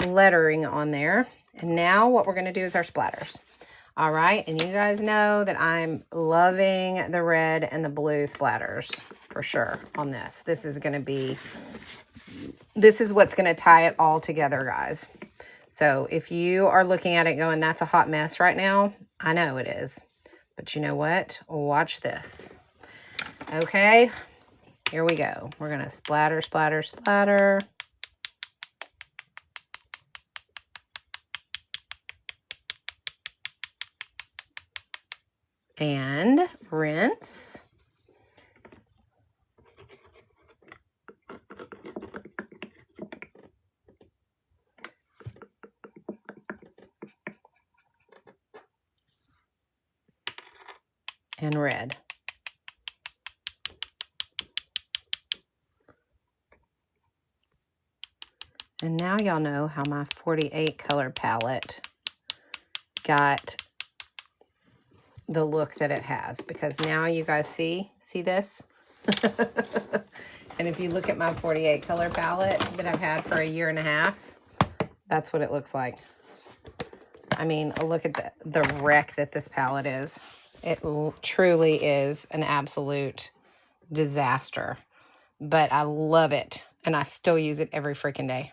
lettering on there. And now what we're going to do is our splatters. All right, and you guys know that I'm loving the red and the blue splatters for sure on this. This is what's going to tie it all together, guys. So if you are looking at it going, that's a hot mess right now, I know it is. But you know what? Watch this. Okay, here we go. We're going to splatter, splatter, splatter. And rinse. And red. And now y'all know how my 48 color palette got the look that it has, because now you guys see this? And if you look at my 48 color palette that I've had for a year and a half, that's what it looks like. I mean, look at the wreck that this palette is. It truly is an absolute disaster, but I love it, and I still use it every freaking day.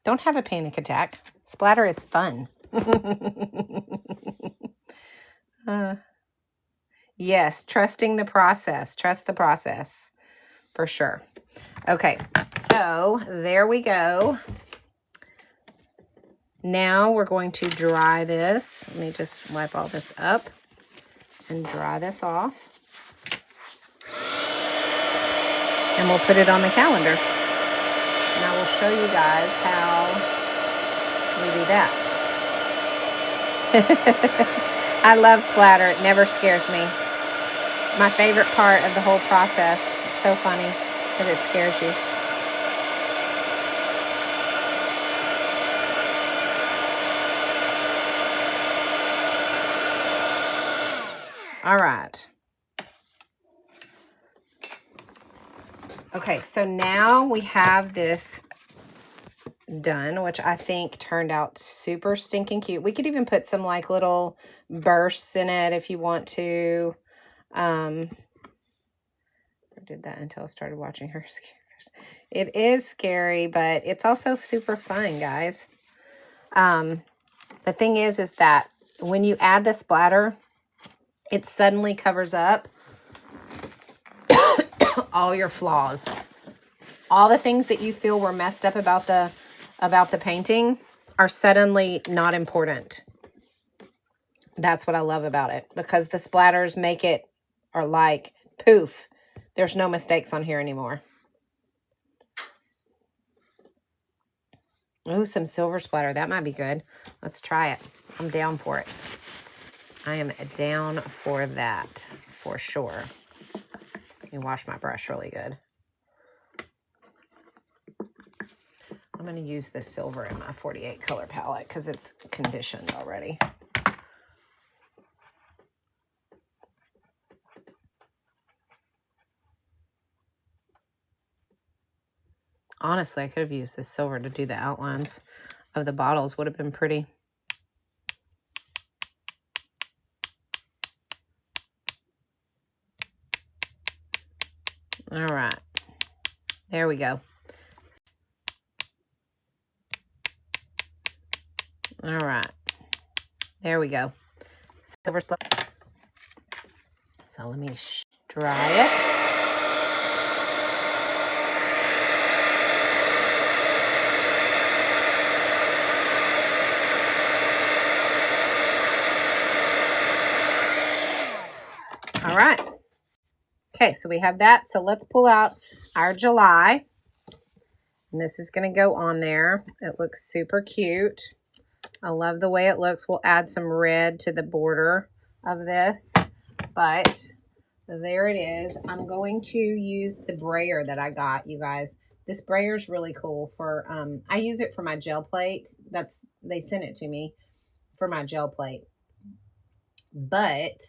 Don't have a panic attack. Splatter is fun. Yes, trusting the process. Trust the process for sure. Okay, so there we go. Now we're going to dry this. Let me just wipe all this up and dry this off. and we'll put it on the calendar. And I will show you guys how we do that. I love splatter. It never scares me. It's my favorite part of the whole process. It's so funny that it scares you. All right. Okay, so now we have this done, which I think turned out super stinking cute. We could even put some like little bursts in it if you want to. I did that until I started watching her scare. It is scary, but it's also super fun, guys. The thing is that when you add the splatter, it suddenly covers up all your flaws. All the things that you feel were messed up about the painting are suddenly not important. That's what I love about it, because the splatters make it, or like, poof, there's no mistakes on here anymore. Oh, some silver splatter. That might be good. Let's try it. I'm down for it. I am down for that for sure. Let me wash my brush really good. I'm going to use this silver in my 48 color palette because it's conditioned already. Honestly, I could have used this silver to do the outlines of the bottles. Would have been pretty. All right. There we go. All right. There we go. Silver split. So let me dry it. All right. Okay, so we have that. So let's pull out our July. And this is going to go on there. It looks super cute. I love the way it looks. We'll add some red to the border of this. But there it is. I'm going to use the brayer that I got, you guys. This brayer is really cool for, I use it for my gel plate. They sent it to me for my gel plate. But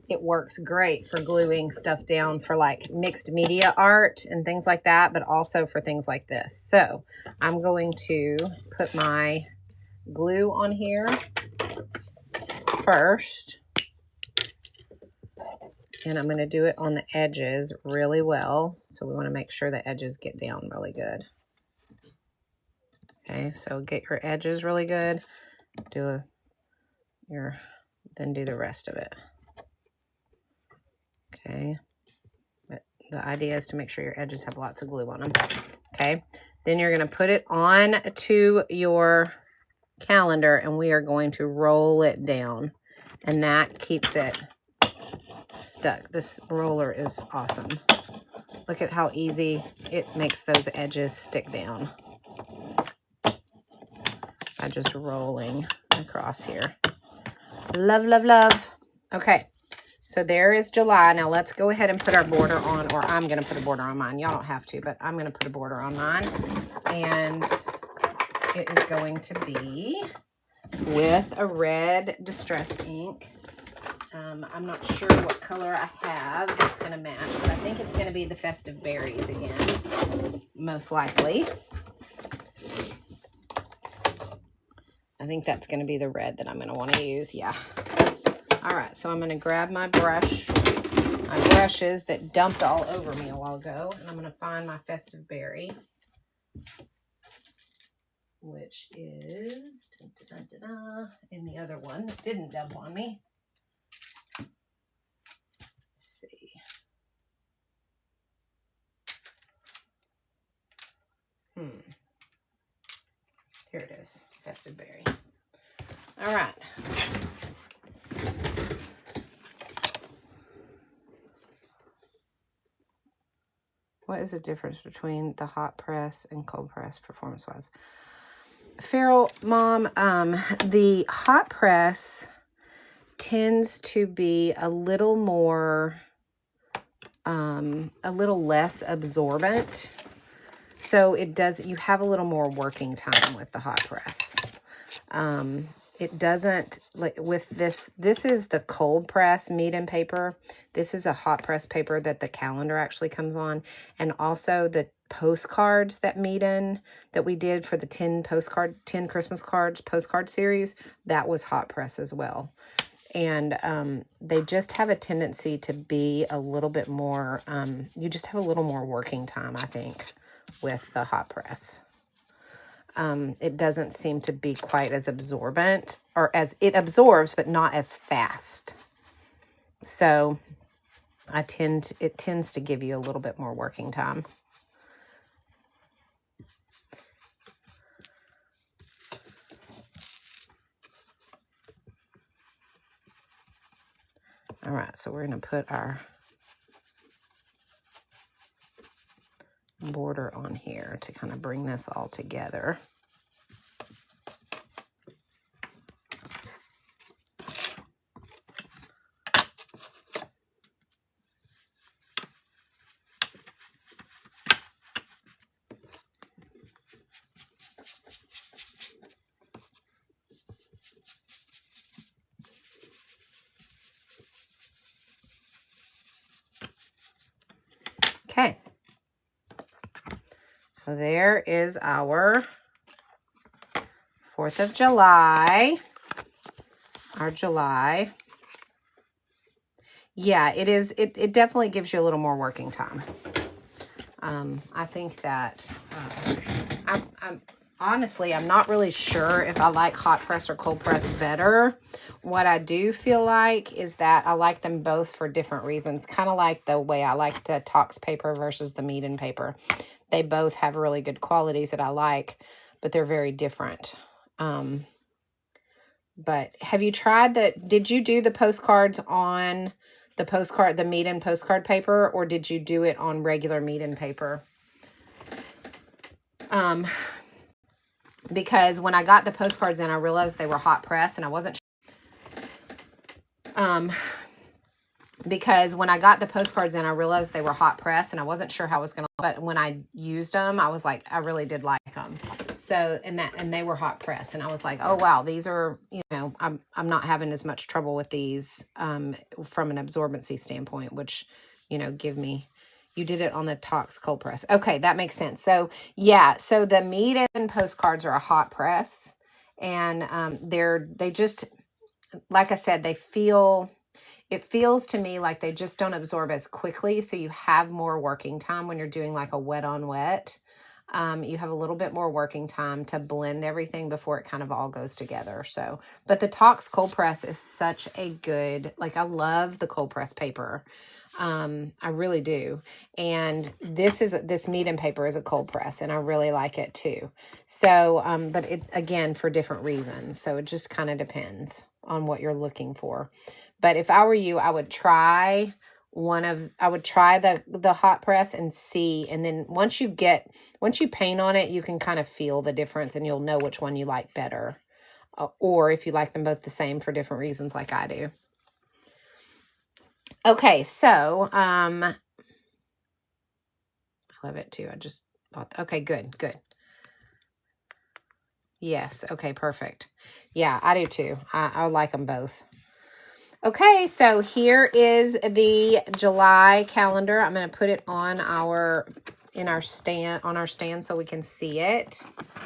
it works great for gluing stuff down for like mixed media art and things like that, but also for things like this. So I'm going to put my glue on here first. And I'm going to do it on the edges really well. So we want to make sure the edges get down really good. Okay, so get your edges really good. Then do the rest of it. Okay. But the idea is to make sure your edges have lots of glue on them. Okay. Then you're going to put it on to your calendar and we are going to roll it down. And that keeps it stuck. This roller is awesome. Look at how easy it makes those edges stick down by just rolling across here. Love, love, love. Okay, so there is July. Now let's go ahead and put our border on, or I'm going to put a border on mine. Y'all don't have to, but I'm going to put a border on mine. And it is going to be with a red distressed ink. I'm not sure what color I have that's going to match, but I think it's going to be the Festive Berries again, most likely. I think that's going to be the red that I'm going to want to use, yeah. All right, so I'm going to grab my brushes that dumped all over me a while ago, and I'm going to find my Festive Berry, which is in the other one that didn't dump on me. See. Here it is, Festive Berry. All right. What is the difference between the hot press and cold press performance-wise? Farrell, Mom, the hot press tends to be a little more, a little less absorbent. So it does, you have a little more working time with the hot press. It doesn't, like with this is the cold press meat paper. This is a hot press paper that the calendar actually comes on. And also the postcards that that we did for the 10 Christmas cards postcard series, that was hot press as well. And they just have a tendency to be a little bit more, you just have a little more working time, I think, with the hot press. It doesn't seem to be quite as absorbent, or as it absorbs, but not as fast. So it tends to give you a little bit more working time. All right, so we're going to put our border on here to kind of bring this all together. Okay. So there is our 4th of July. Our July. Yeah, it is. It definitely gives you a little more working time. I think that I'm honestly, I'm not really sure if I like hot press or cold press better. What I do feel like is that I like them both for different reasons. Kind of like the way I like the Tox paper versus the meat paper. They both have really good qualities that I like, but they're very different. But have you tried did you do the postcards on the meat postcard paper, or did you do it on regular meat paper? Because when I got the postcards in, I realized they were hot press, and I wasn't because when I got the postcards in, I realized they were hot press, and I wasn't sure how I was going to, but when I used them, I was like, I really did like them. So, and they were hot press, and I was like, oh wow, these are, I'm not having as much trouble with these, from an absorbency standpoint, which, you did it on the Tox cold press. Okay. That makes sense. So yeah, so the meat and postcards are a hot press, and, they just, like I said, it feels to me like they just don't absorb as quickly. So you have more working time when you're doing like a wet on wet. You have a little bit more working time to blend everything before it kind of all goes together. So, but the Tox cold press is such a good, like, I love the cold press paper. I really do. And this meat paper is a cold press, and I really like it too. So, but it, again, for different reasons. So it just kind of depends on what you're looking for. But if I were you, I would try the hot press and see. And then once you paint on it, you can kind of feel the difference, and you'll know which one you like better. Or if you like them both the same for different reasons like I do. Okay, so, I love it too. I just bought, okay, good. Yes, okay, perfect. Yeah, I do too. I like them both. Okay, so here is the July calendar. I'm going to put it on our stand so we can see it.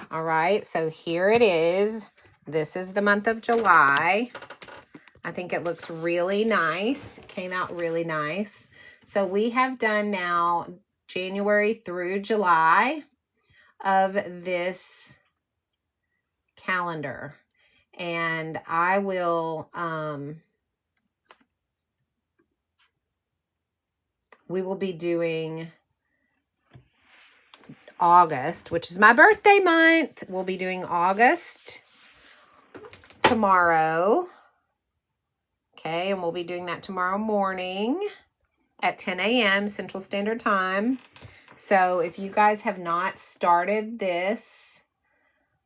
All right, so here it is. This is the month of July. I think it looks really nice. It came out really nice. So we have done now January through July of this calendar. And I will, we will be doing August, which is my birthday month. We'll be doing August tomorrow. Okay, and we'll be doing that tomorrow morning at 10 a.m. Central Standard Time. So if you guys have not started this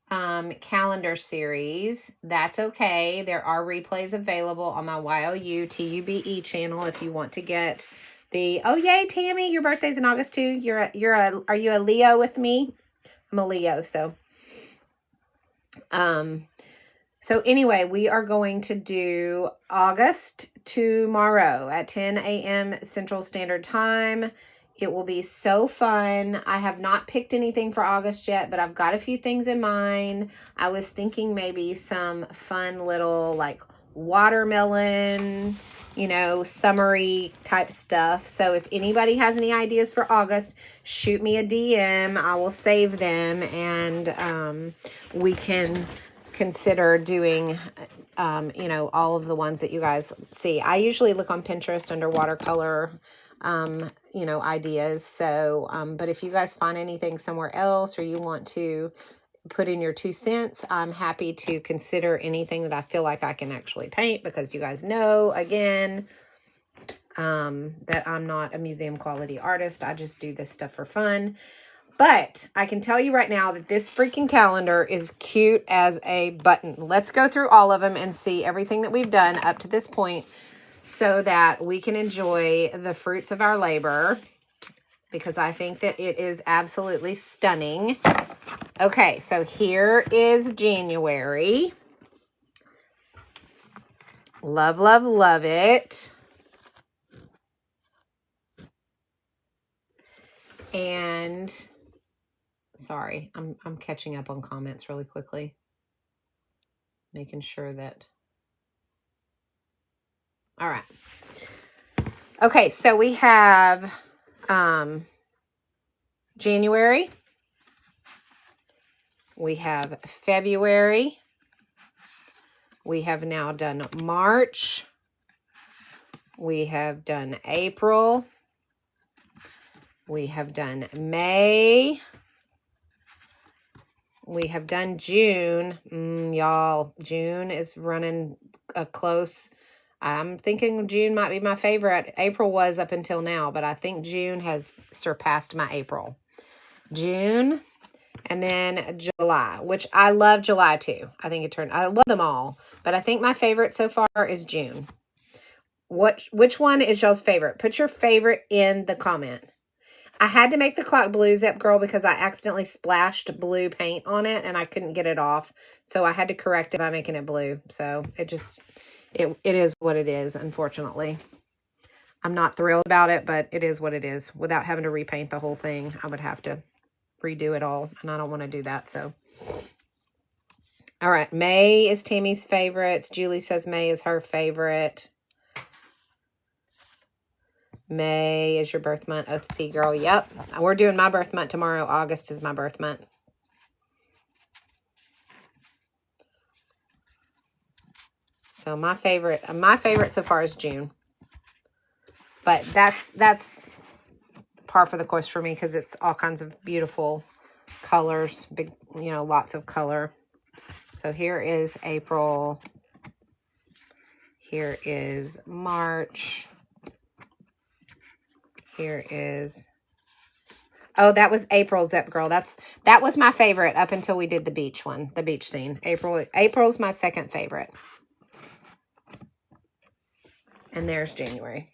calendar series, that's okay. There are replays available on my YOU TUBE channel if you want to get the, oh yay, Tammy, your birthday's in August too. Are you a Leo with me? I'm a Leo, so. So anyway, we are going to do August tomorrow at 10 a.m. Central Standard Time. It will be so fun. I have not picked anything for August yet, but I've got a few things in mind. I was thinking maybe some fun little like watermelon, you know, summery type stuff. So if anybody has any ideas for August, shoot me a DM. I will save them, and we can consider doing, you know, all of the ones that you guys see. I usually look on Pinterest under watercolor, you know, ideas. So, but if you guys find anything somewhere else, or you want to put in your 2 cents, I'm happy to consider anything that I feel like I can actually paint, because you guys know, again, that I'm not a museum quality artist. I just do this stuff for fun. But I can tell you right now that this freaking calendar is cute as a button. Let's go through all of them and see everything that we've done up to this point, so that we can enjoy the fruits of our labor, because I think that it is absolutely stunning. Okay, so here is January. Love, love, love it. And sorry, I'm catching up on comments really quickly, making sure that. All right. Okay, so we have January. We have February. We have now done March. We have done April. We have done May. We have done June. Y'all, June is running close. I'm thinking June might be my favorite. April was up until now, but I think June has surpassed my April. June, and then July, which I love July too. I love them all, but I think my favorite so far is June. Which one is y'all's favorite? Put your favorite in the comment. I had to make the clock blue, Zep Girl, because I accidentally splashed blue paint on it and I couldn't get it off. So I had to correct it by making it blue. So it is what it is, unfortunately. I'm not thrilled about it, but it is what it is. Without having to repaint the whole thing, I would have to redo it all, and I don't want to do that. So, all right, May is Tammy's favorites. Julie says May is her favorite. May is your birth month. OT girl. Yep. We're doing my birth month tomorrow. August is my birth month. So my favorite so far is June. But that's par for the course for me, because it's all kinds of beautiful colors, big, you know, lots of color. So here is April. Here is March. Here is, oh, that was April, Zep Girl. That was my favorite up until we did the beach one, the beach scene. April's my second favorite. And there's January.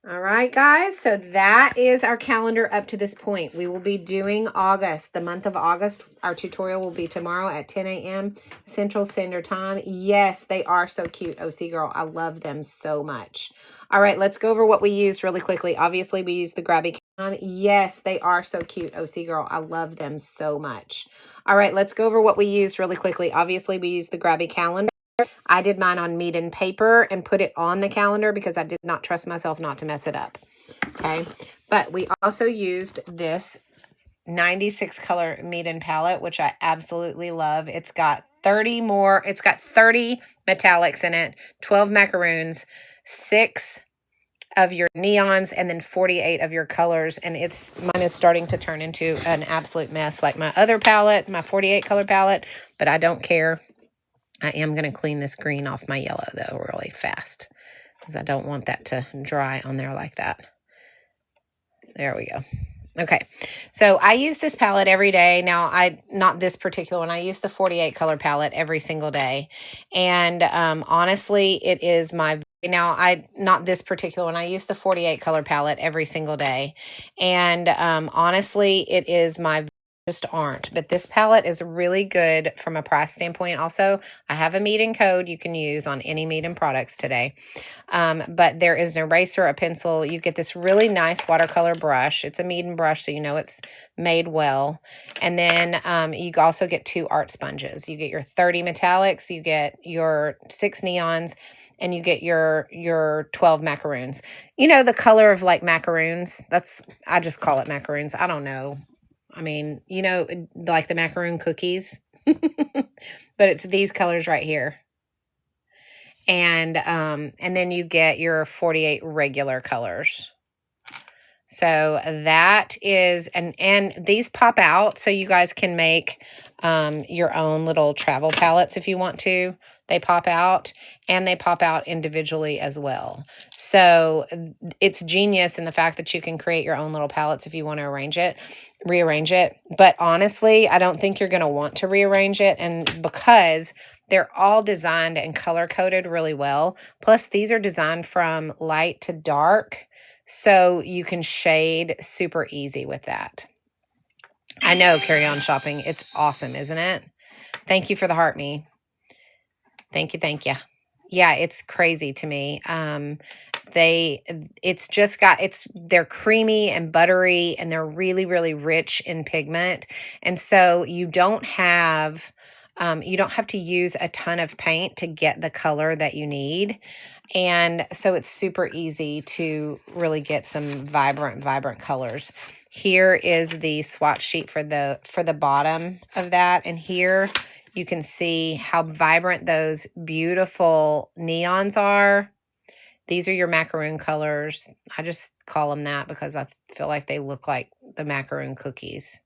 All right, guys. So that is our calendar up to this point. We will be doing August, the month of August. Our tutorial will be tomorrow at 10 a.m. Central Standard Time. Yes, they are so cute, OC Girl. I love them so much. All right, let's go over what we used really quickly. Obviously, we used the Grabie. Yes, they are so cute, OC Girl. I love them so much. All right, let's go over what we used really quickly. Obviously, we used the Grabie calendar. I did mine on Mead & Paper and put it on the calendar because I did not trust myself not to mess it up. Okay, but we also used this 96 color Mead & palette, which I absolutely love. It's got 30 metallics in it, 12 macaroons, 6 of your neons, and then 48 of your colors. And mine is starting to turn into an absolute mess like my other palette, my 48 color palette, but I don't care. I am going to clean this green off my yellow, though, really fast, because I don't want that to dry on there like that. There we go. Okay, so I use this palette every day. Now, not this particular one. I use the 48 color palette every single day. And honestly, it is my, not this particular one. I use the 48 color palette every single day. And honestly, it is my, just aren't. But this palette is really good from a price standpoint. Also, I have a Mead & code you can use on any Mead & products today. But there is an eraser, a pencil. You get this really nice watercolor brush. It's a Mead & brush, so you know it's made well. And then you also get 2 art sponges. You get your 30 metallics, you get your 6 neons, and you get your 12 macaroons. You know, the color of like macaroons. I just call it macaroons. I don't know. I mean, you know, like the macaroon cookies. But it's these colors right here. And then you get your 48 regular colors. So that is, and these pop out, so you guys can make your own little travel palettes if you want to. They pop out, and they pop out individually as well. So it's genius in the fact that you can create your own little palettes if you want to rearrange it. But honestly, I don't think you're going to want to rearrange it, and because they're all designed and color-coded really well. Plus, these are designed from light to dark, so you can shade super easy with that. I know, Carry On Shopping. It's awesome, isn't it? Thank you for the heart, me. Thank you, thank you. Yeah, it's crazy to me. They're creamy and buttery, and they're really, really rich in pigment. And so you don't have to use a ton of paint to get the color that you need. And so it's super easy to really get some vibrant colors. Here is the swatch sheet for the bottom of that. And here you can see how vibrant those beautiful neons are. These are your macaroon colors. I just call them that because I feel like they look like the macaroon cookies.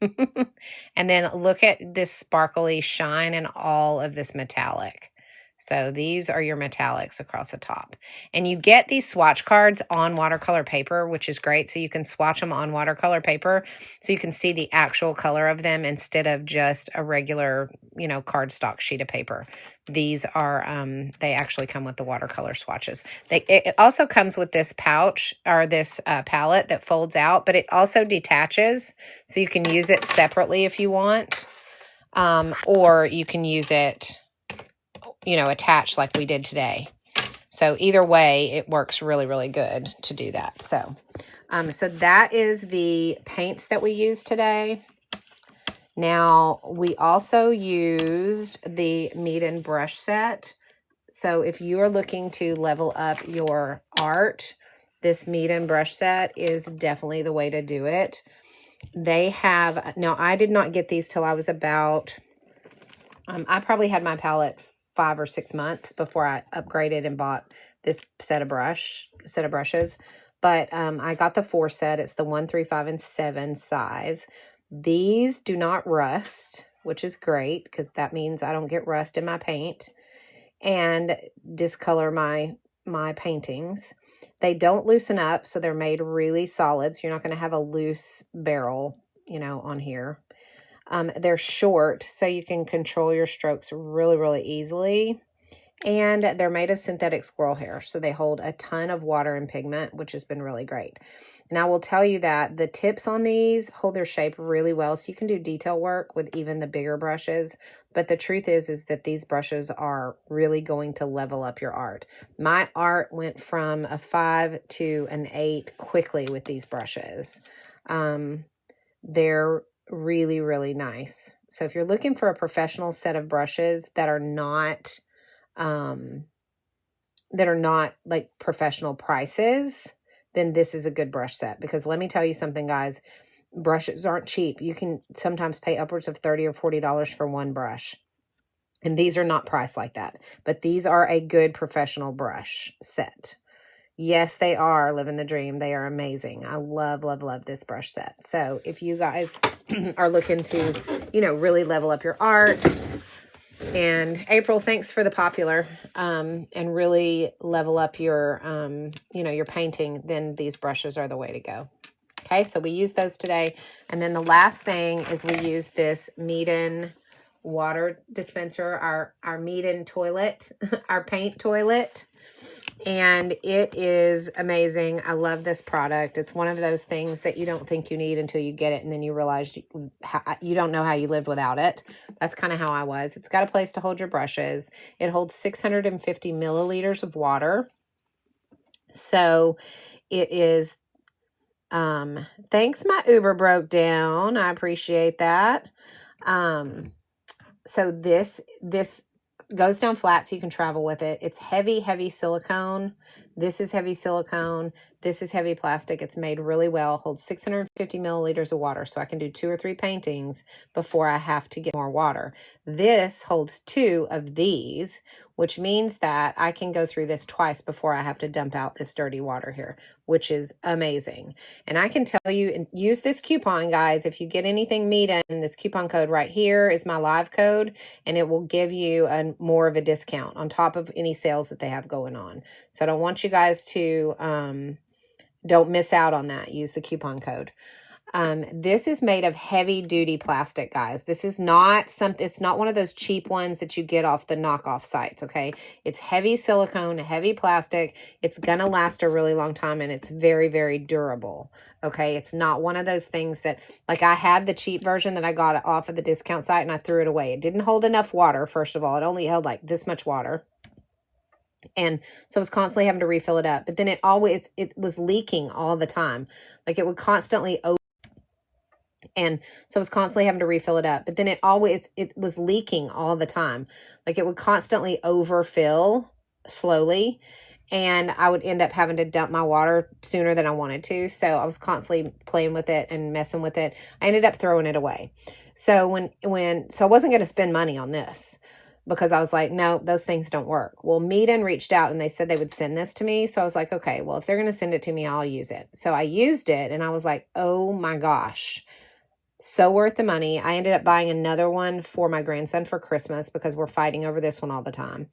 And then look at this sparkly shine and all of this metallic. So these are your metallics across the top. And you get these swatch cards on watercolor paper, which is great. So you can swatch them on watercolor paper so you can see the actual color of them instead of just a regular, cardstock sheet of paper. These are, they actually come with the watercolor swatches. It also comes with this pouch or this palette that folds out, but it also detaches. So you can use it separately if you want, or you can use it attached like we did today. So either way, it works really, really good to do that. So, so that is the paints that we used today. Now, we also used the Mead & brush set. So if you are looking to level up your art, this Mead & brush set is definitely the way to do it. Now I did not get these till I was about, I probably had my palette 5 or 6 months before I upgraded and bought this set of brushes. But I got the 4 set. It's the 1, 3, 5, and 7 size. These do not rust, which is great because that means I don't get rust in my paint and discolor my paintings. They don't loosen up, so they're made really solid. So you're not going to have a loose barrel, on here. They're short, so you can control your strokes really, really easily. And they're made of synthetic squirrel hair, so they hold a ton of water and pigment, which has been really great. And I will tell you that the tips on these hold their shape really well, so you can do detail work with even the bigger brushes. But the truth is that these brushes are really going to level up your art. My art went from a 5 to an 8 quickly with these brushes. They're really, really nice. So if you're looking for a professional set of brushes that are not like professional prices, then this is a good brush set. Because let me tell you something, guys, brushes aren't cheap. You can sometimes pay upwards of $30 or $40 for one brush. And these are not priced like that. But these are a good professional brush set. Yes, they are living the dream. They are amazing. I love, love, love this brush set. So if you guys are looking to, really level up your art, and April, thanks for the popular, and really level up your, your painting, then these brushes are the way to go. Okay, so we use those today. And then the last thing is we use this Meeden water dispenser, our Meeden toilet, our paint toilet. And it is amazing. I love this product. It's one of those things that you don't think you need until you get it, and then you realize you don't know how you lived without it. That's kind of how I was. It's got a place to hold your brushes. It holds 650 milliliters of water. So it is, thanks, my Uber broke down. I appreciate that. So this goes down flat so you can travel with it. It's heavy silicone. This is heavy silicone. This is heavy plastic. It's made really well. Holds 650 milliliters of water, so I can do 2 or 3 paintings before I have to get more water. This holds 2 of these, which means that I can go through this twice before I have to dump out this dirty water here, which is amazing. And I can tell you, and use this coupon, guys. If you get anything Meeden, this coupon code right here is my live code, and it will give you more of a discount on top of any sales that they have going on. So I don't want you guys to, don't miss out on that. Use the coupon code. This is made of heavy duty plastic, guys. This is not something, it's not one of those cheap ones that you get off the knockoff sites. Okay. It's heavy silicone, heavy plastic. It's going to last a really long time, and it's very, very durable. Okay. It's not one of those things that, like, I had the cheap version that I got off of the discount site and I threw it away. It didn't hold enough water. First of all, it only held like this much water. And so I was constantly having to refill it up, but then it was leaking all the time. Like, it would constantly and so I was constantly having to refill it up, but then it was leaking all the time. Like, it would constantly overfill slowly, and I would end up having to dump my water sooner than I wanted to. So I was constantly playing with it and messing with it. I ended up throwing it away. So so I wasn't going to spend money on this, because I was like, no, those things don't work. Well, Meeden reached out and they said they would send this to me. So I was like, okay, well, if they're going to send it to me, I'll use it. So I used it, and I was like, oh my gosh, so worth the money. I ended up buying another one for my grandson for Christmas, because we're fighting over this one all the time.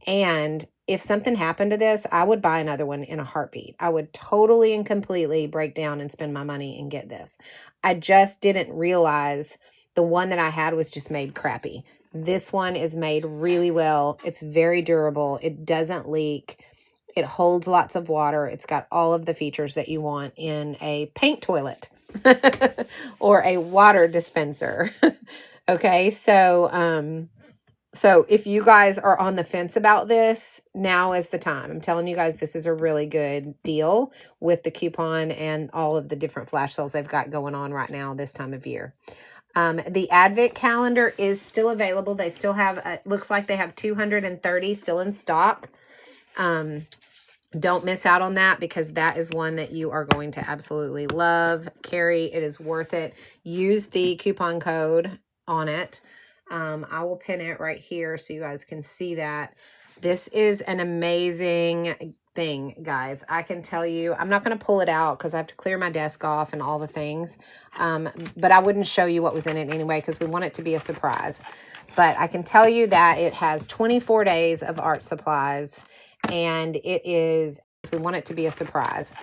And if something happened to this, I would buy another one in a heartbeat. I would totally and completely break down and spend my money and get this. I just didn't realize the one that I had was just made crappy. This one is made really well. It's very durable. It doesn't leak. It holds lots of water. It's got all of the features that you want in a paint toilet or a water dispenser. Okay, so if you guys are on the fence about this, now is the time. I'm telling you guys, this is a really good deal with the coupon and all of the different flash sales they've got going on right now this time of year. The advent calendar is still available. They still have, looks like they have 230 still in stock. Don't miss out on that, because that is one that you are going to absolutely love. Carrie, it is worth it. Use the coupon code on it. I will pin it right here so you guys can see that. This is an amazing thing, guys. I can tell you, I'm not going to pull it out because I have to clear my desk off and all the things. But I wouldn't show you what was in it anyway, because we want it to be a surprise. But I can tell you that it has 24 days of art supplies, and we want it to be a surprise.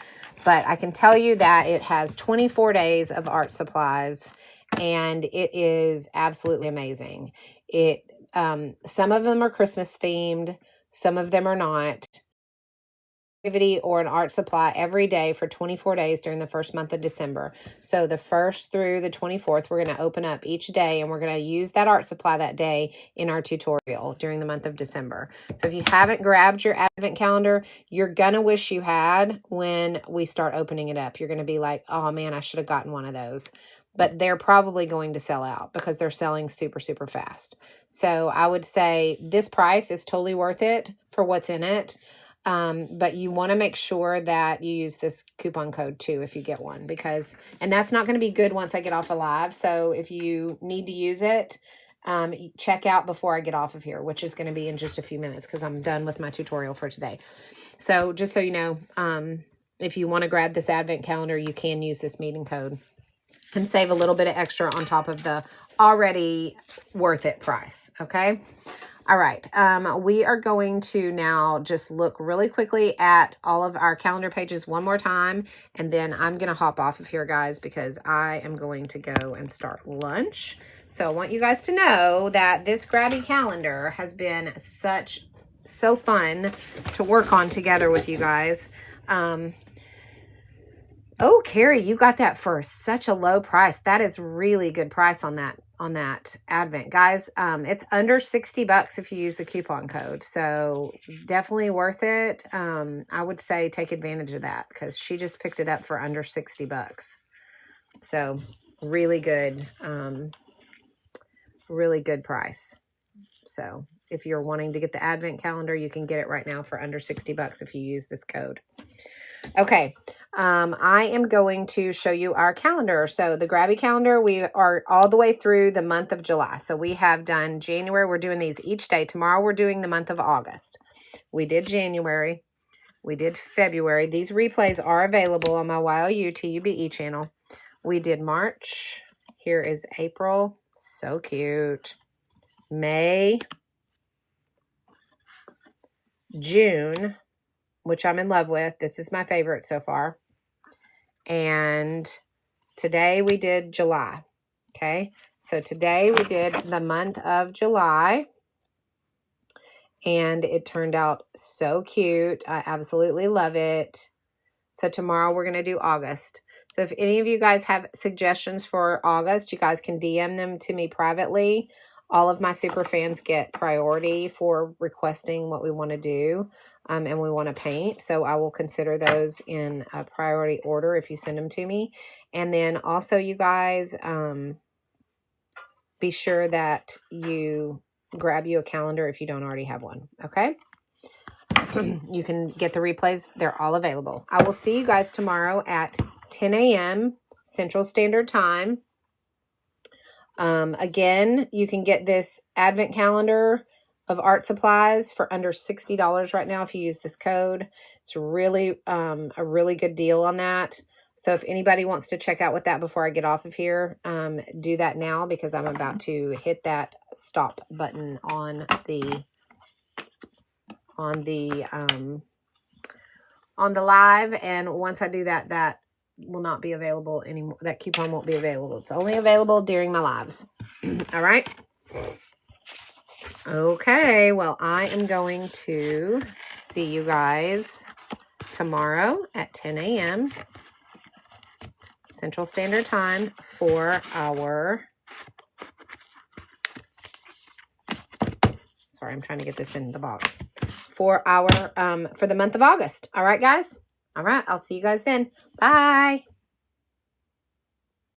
But I can tell you that it has 24 days of art supplies, and it is absolutely amazing. Some of them are Christmas themed, some of them are not. Activity or an art supply every day for 24 days during the first month of December. So the 1st through the 24th, we're going to open up each day, and we're going to use that art supply that day in our tutorial during the month of December. So if you haven't grabbed your advent calendar, you're going to wish you had when we start opening it up. You're going to be like, oh man, I should have gotten one of those. But they're probably going to sell out because they're selling super, super fast. So I would say this price is totally worth it for what's in it. But you want to make sure that you use this coupon code too if you get one, and that's not going to be good once I get off of live. So if you need to use it, check out before I get off of here, which is going to be in just a few minutes because I'm done with my tutorial for today. So just so you know, if you want to grab this advent calendar, you can use this Meeden code and save a little bit of extra on top of the already worth it price. Okay. All right. We are going to now just look really quickly at all of our calendar pages one more time. And then I'm going to hop off of here, guys, because I am going to go and start lunch. So I want you guys to know that this Grabie calendar has been so fun to work on together with you guys. Oh, Carrie, you got that for such a low price. That is really good price on that Advent, guys. It's under $60 if you use the coupon code, so definitely worth it. I would say take advantage of that because she just picked it up for under $60. So really good price. So if you're wanting to get the Advent calendar, you can get it right now for under $60 if you use this code. Okay, I am going to show you our calendar. So the Grabie calendar, we are all the way through the month of July. So we have done January. We're doing these each day. Tomorrow we're doing the month of August. We did January. We did February. These replays are available on my YOU TUBE channel. We did March. Here is April. So cute. May. June, which I'm in love with. This is my favorite so far. And today we did July. Okay, so today we did the month of July. And it turned out so cute. I absolutely love it. So tomorrow we're going to do August. So if any of you guys have suggestions for August, you guys can DM them to me privately. All of my super fans get priority for requesting what we want to do and we want to paint. So I will consider those in a priority order if you send them to me. And then also, you guys, be sure that you grab you a calendar if you don't already have one. Okay? You can get the replays. They're all available. I will see you guys tomorrow at 10 a.m. Central Standard Time. Again, you can get this Advent calendar of art supplies for under $60 right now if you use this code. It's really a really good deal on that. So if anybody wants to check out with that before I get off of here, do that now because I'm about to hit that stop button on the live, and once I do that, that will not be available anymore. That coupon won't be available. It's only available during my lives. All right. Okay. Well, I am going to see you guys tomorrow at 10 a.m. Central Standard Time for our... Sorry, I'm trying to get this in the box. For the month of August. All right, guys? All right. I'll see you guys then. Bye.